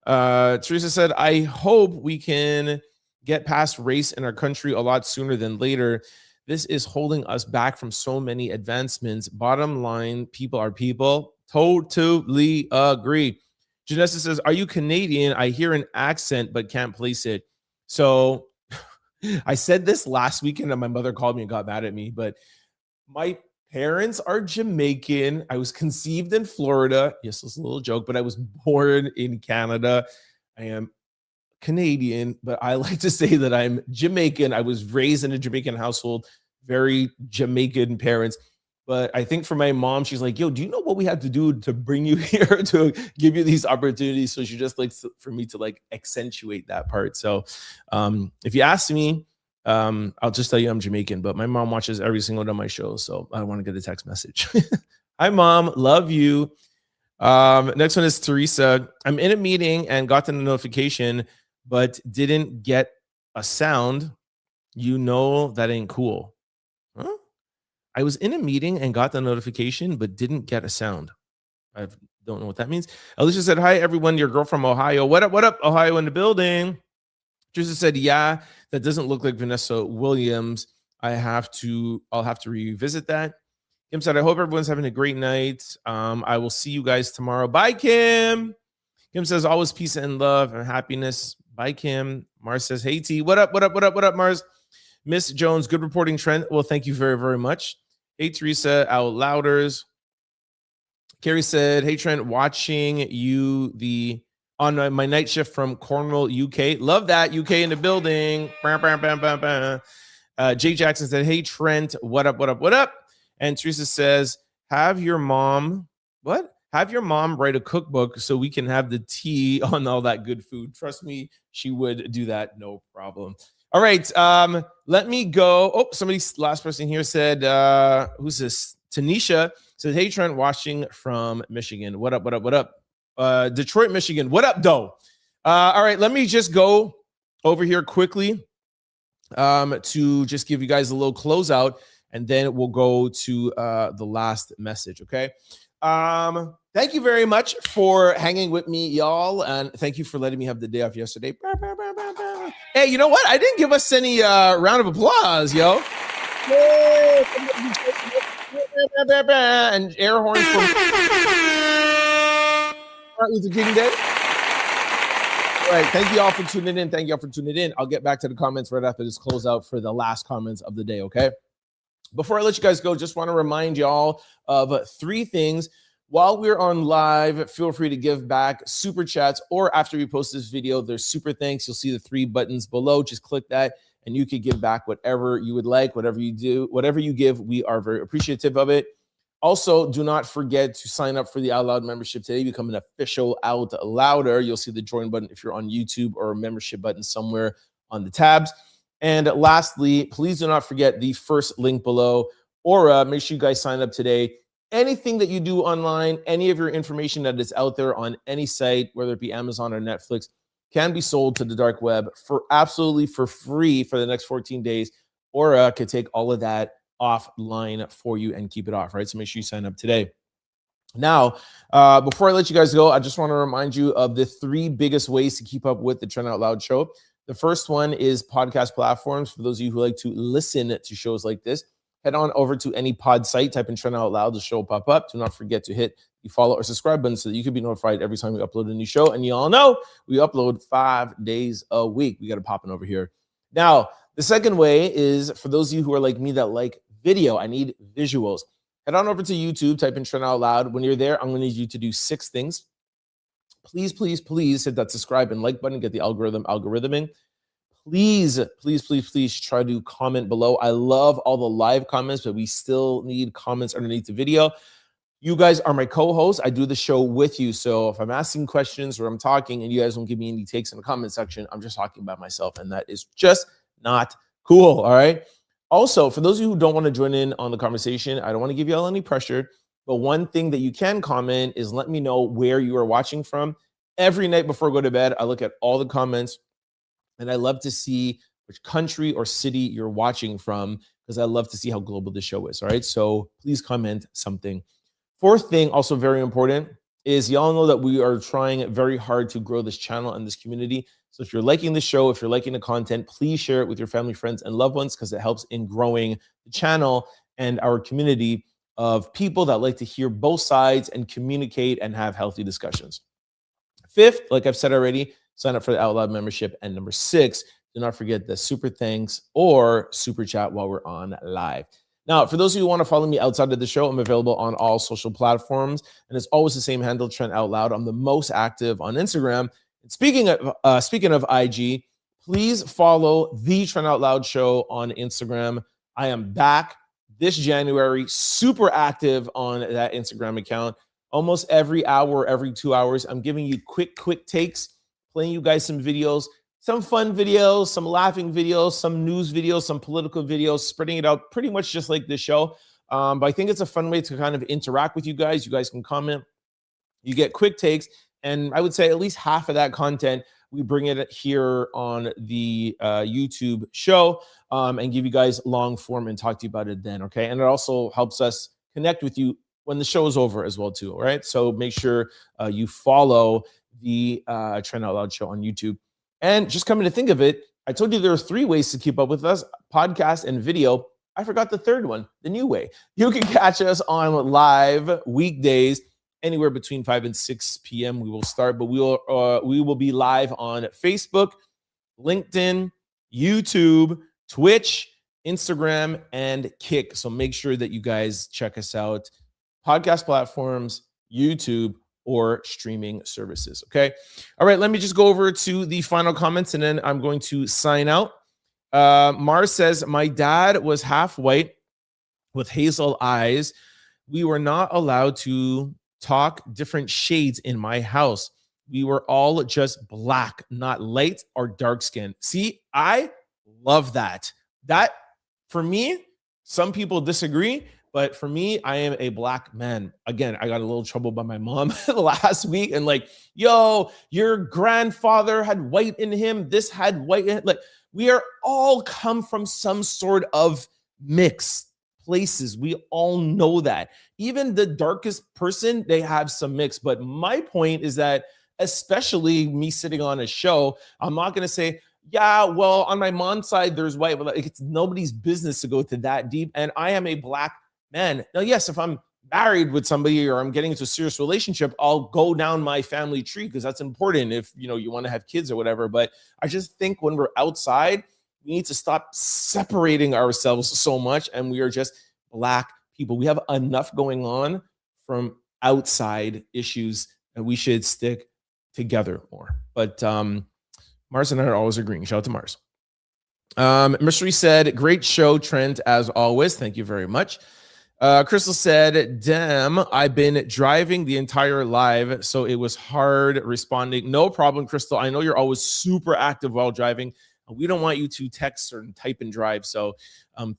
Teresa said, I hope we can get past race in our country a lot sooner than later. This is holding us back from so many advancements. Bottom line, people are people. Totally agree. Janessa says, are you Canadian? I hear an accent, but can't place it. So I said this last weekend and my mother called me and got mad at me, but my parents are Jamaican. I was conceived in Florida. Yes, it's a little joke, but I was born in Canada. I am Canadian, but I like to say that I'm Jamaican. I was raised in a Jamaican household, very Jamaican parents. But I think for my mom, she's like, yo, do you know what we had to do to bring you here to give you these opportunities? So she just likes for me to like accentuate that part. So if you ask me, I'll just tell you I'm Jamaican, but my mom watches every single one of my shows. So I don't want to get a text message. Hi, Mom. Love you. Next one is Teresa. I'm in a meeting and got the notification, but didn't get a sound. You know that ain't cool. Huh? I was in a meeting and got the notification, but didn't get a sound. I don't know what that means. Alicia said, hi, everyone. Your girl from Ohio. What up? What up? Ohio in the building. Teresa said, yeah, that doesn't look like Vanessa Williams. I'll have to revisit that. Kim said, I hope everyone's having a great night. I will see you guys tomorrow. Bye, Kim. Kim says, always peace and love and happiness. Bye, Kim. Mars says, hey, T. What up? What up? What up? What up, Mars? Miss Jones, good reporting, Trent. Well, thank you very, very much. Hey, Teresa, out louders. Carrie said, hey, Trent, watching you on my night shift from Cornwall, UK. Love that. UK in the building. Jay Jackson said, hey, Trent, what up, what up, what up? And Teresa says, have your mom write a cookbook so we can have the tea on all that good food. Trust me, she would do that. No problem. All right. Let me go. Oh, last person here said, who's this? Tanisha said, hey, Trent, watching from Michigan. What up, what up, what up? Detroit, Michigan. What up, though? All right, let me just go over here quickly to just give you guys a little closeout, and then we'll go to the last message, okay? Thank you very much for hanging with me, y'all, and thank you for letting me have the day off yesterday. Hey, you know what? I didn't give us any round of applause, yo. Yay! And air horns from Martin Luther King Day. All right, thank you all for tuning in. Thank you all for tuning in. I'll get back to the comments right after this closeout for the last comments of the day, okay? Before I let you guys go, just want to remind y'all of 3 things. While we're on live, feel free to give back super chats, or after we post this video, there's super thanks. You'll see the 3 buttons below. Just click that and you can give back whatever you would like, whatever you do, whatever you give. We are very appreciative of it. Also, do not forget to sign up for the Out Loud membership today. Become an official Out Louder. You'll see the join button if you're on YouTube, or a membership button somewhere on the tabs. And lastly, please do not forget the first link below. Aura, make sure you guys sign up today. Anything that you do online, any of your information that is out there on any site, whether it be Amazon or Netflix, can be sold to the dark web for absolutely for free for the next 14 days. Aura could take all of that offline for you and keep it off, right? So make sure you sign up today. Now, before I let you guys go, I just want to remind you of the 3 biggest ways to keep up with the Trend Out Loud show. The first one is podcast platforms. For those of you who like to listen to shows like this, head on over to any pod site, type in Trend Out Loud, the show will pop up. Do not forget to hit the follow or subscribe button so that you can be notified every time we upload a new show. And you all know we upload 5 days a week. We got to pop in over here. Now, the second way is for those of you who are like me that like video. I need visuals. Head on over to YouTube, type in Trend Out Loud. When you're there, I'm going to need you to do 6 things. Please, please, please hit that subscribe and like button, get the algorithming. Please, please, please, please try to comment below. I love all the live comments, but we still need comments underneath the video. You guys are my co-hosts. I do the show with you. So if I'm asking questions or I'm talking and you guys don't give me any takes in the comment section, I'm just talking about myself, and that is just not cool, all right? Also, for those of you who don't want to join in on the conversation, I don't want to give you all any pressure, but one thing that you can comment is let me know where you are watching from. Every night before I go to bed, I look at all the comments, and I love to see which country or city you're watching from, because I love to see how global the show is, all right? So please comment something. Fourth thing, also very important, is y'all know that we are trying very hard to grow this channel and this community. So if you're liking the show, if you're liking the content, please share it with your family, friends, and loved ones, because it helps in growing the channel and our community of people that like to hear both sides and communicate and have healthy discussions. Fifth, like I've said already, sign up for the Out Loud membership. And number 6, do not forget the super thanks or super chat while we're on live. Now, for those of you who want to follow me outside of the show, I'm available on all social platforms, and it's always the same handle, Trend Out Loud. I'm the most active on Instagram. And speaking of IG, please follow the Trend Out Loud show on Instagram. I am back this January, super active on that Instagram account. Almost every hour, every 2 hours, I'm giving you quick takes, playing you guys some videos, some fun videos, some laughing videos, some news videos, some political videos, spreading it out pretty much just like this show. But I think it's a fun way to kind of interact with you guys. You guys can comment. You get quick takes. And I would say at least half of that content, we bring it here on the YouTube show and give you guys long form and talk to you about it then, okay? And it also helps us connect with you when the show is over as well too, all right? So make sure you follow the Trend Out Loud show on YouTube. And just coming to think of it, I told you there are 3 ways to keep up with us, podcast and video. I forgot the third one, the new way. You can catch us on live weekdays, anywhere between 5 and 6 p.m. we will start, but we will be live on Facebook, LinkedIn, YouTube, Twitch, Instagram, and Kick. So make sure that you guys check us out. Podcast platforms, YouTube, or streaming services, okay? All right, let me just go over to the final comments, and then I'm going to sign out. Mars says, my dad was half white with hazel eyes. We were not allowed to talk different shades in my house. We were all just black, not light or dark skin. See, I love that. That, for me, some people disagree, but for me, I am a black man. Again, I got a little trouble by my mom last week, and like, yo, your grandfather had white in him. This had white in it. Like, we are all come from some sort of mix places. We all know that. Even the darkest person, they have some mix. But my point is that, especially me sitting on a show, I'm not going to say, yeah, well, on my mom's side, there's white, but it's nobody's business to go to that deep. And I am a black man. Now, yes, if I'm married with somebody or I'm getting into a serious relationship, I'll go down my family tree because that's important if, you know, you want to have kids or whatever. But I just think when we're outside, we need to stop separating ourselves so much, and we are just black people. We have enough going on from outside issues, and we should stick together more. But Mars and I are always agreeing. Shout out to Mars. Mystery said, great show, Trent, as always. Thank you very much. Crystal said, damn, I've been driving the entire live, so it was hard responding. No problem, Crystal. I know you're always super active while driving. We don't want you to text or type and drive, so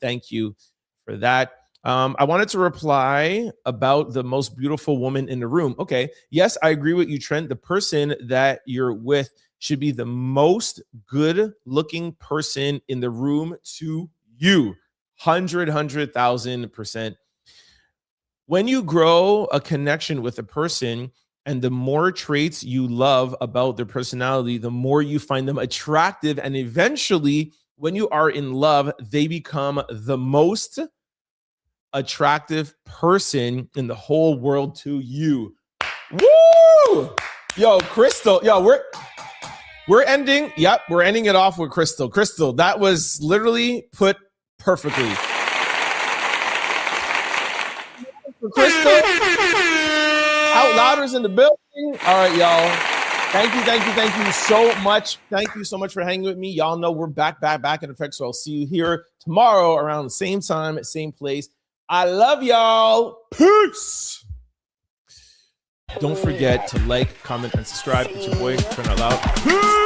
thank you for that. I wanted to reply about the most beautiful woman in the room. Okay, yes, I agree with you, Trent. The person that you're with should be the most good-looking person in the room to you. 100,000%. When you grow a connection with a person and the more traits you love about their personality, the more you find them attractive. And eventually, when you are in love, they become the most attractive person in the whole world to you. Woo! Yo, Crystal, we're ending. Yep, we're ending it off with Crystal. Crystal, that was literally put perfectly. Crystal, Out Louders in the building. All right, y'all. Thank you so much. Thank you so much for hanging with me. Y'all know we're back in effect. So I'll see you here tomorrow around the same time, same place. I love y'all. Peace. Don't forget to like, comment, and subscribe. It's your boy, Turn Out Loud. Peace.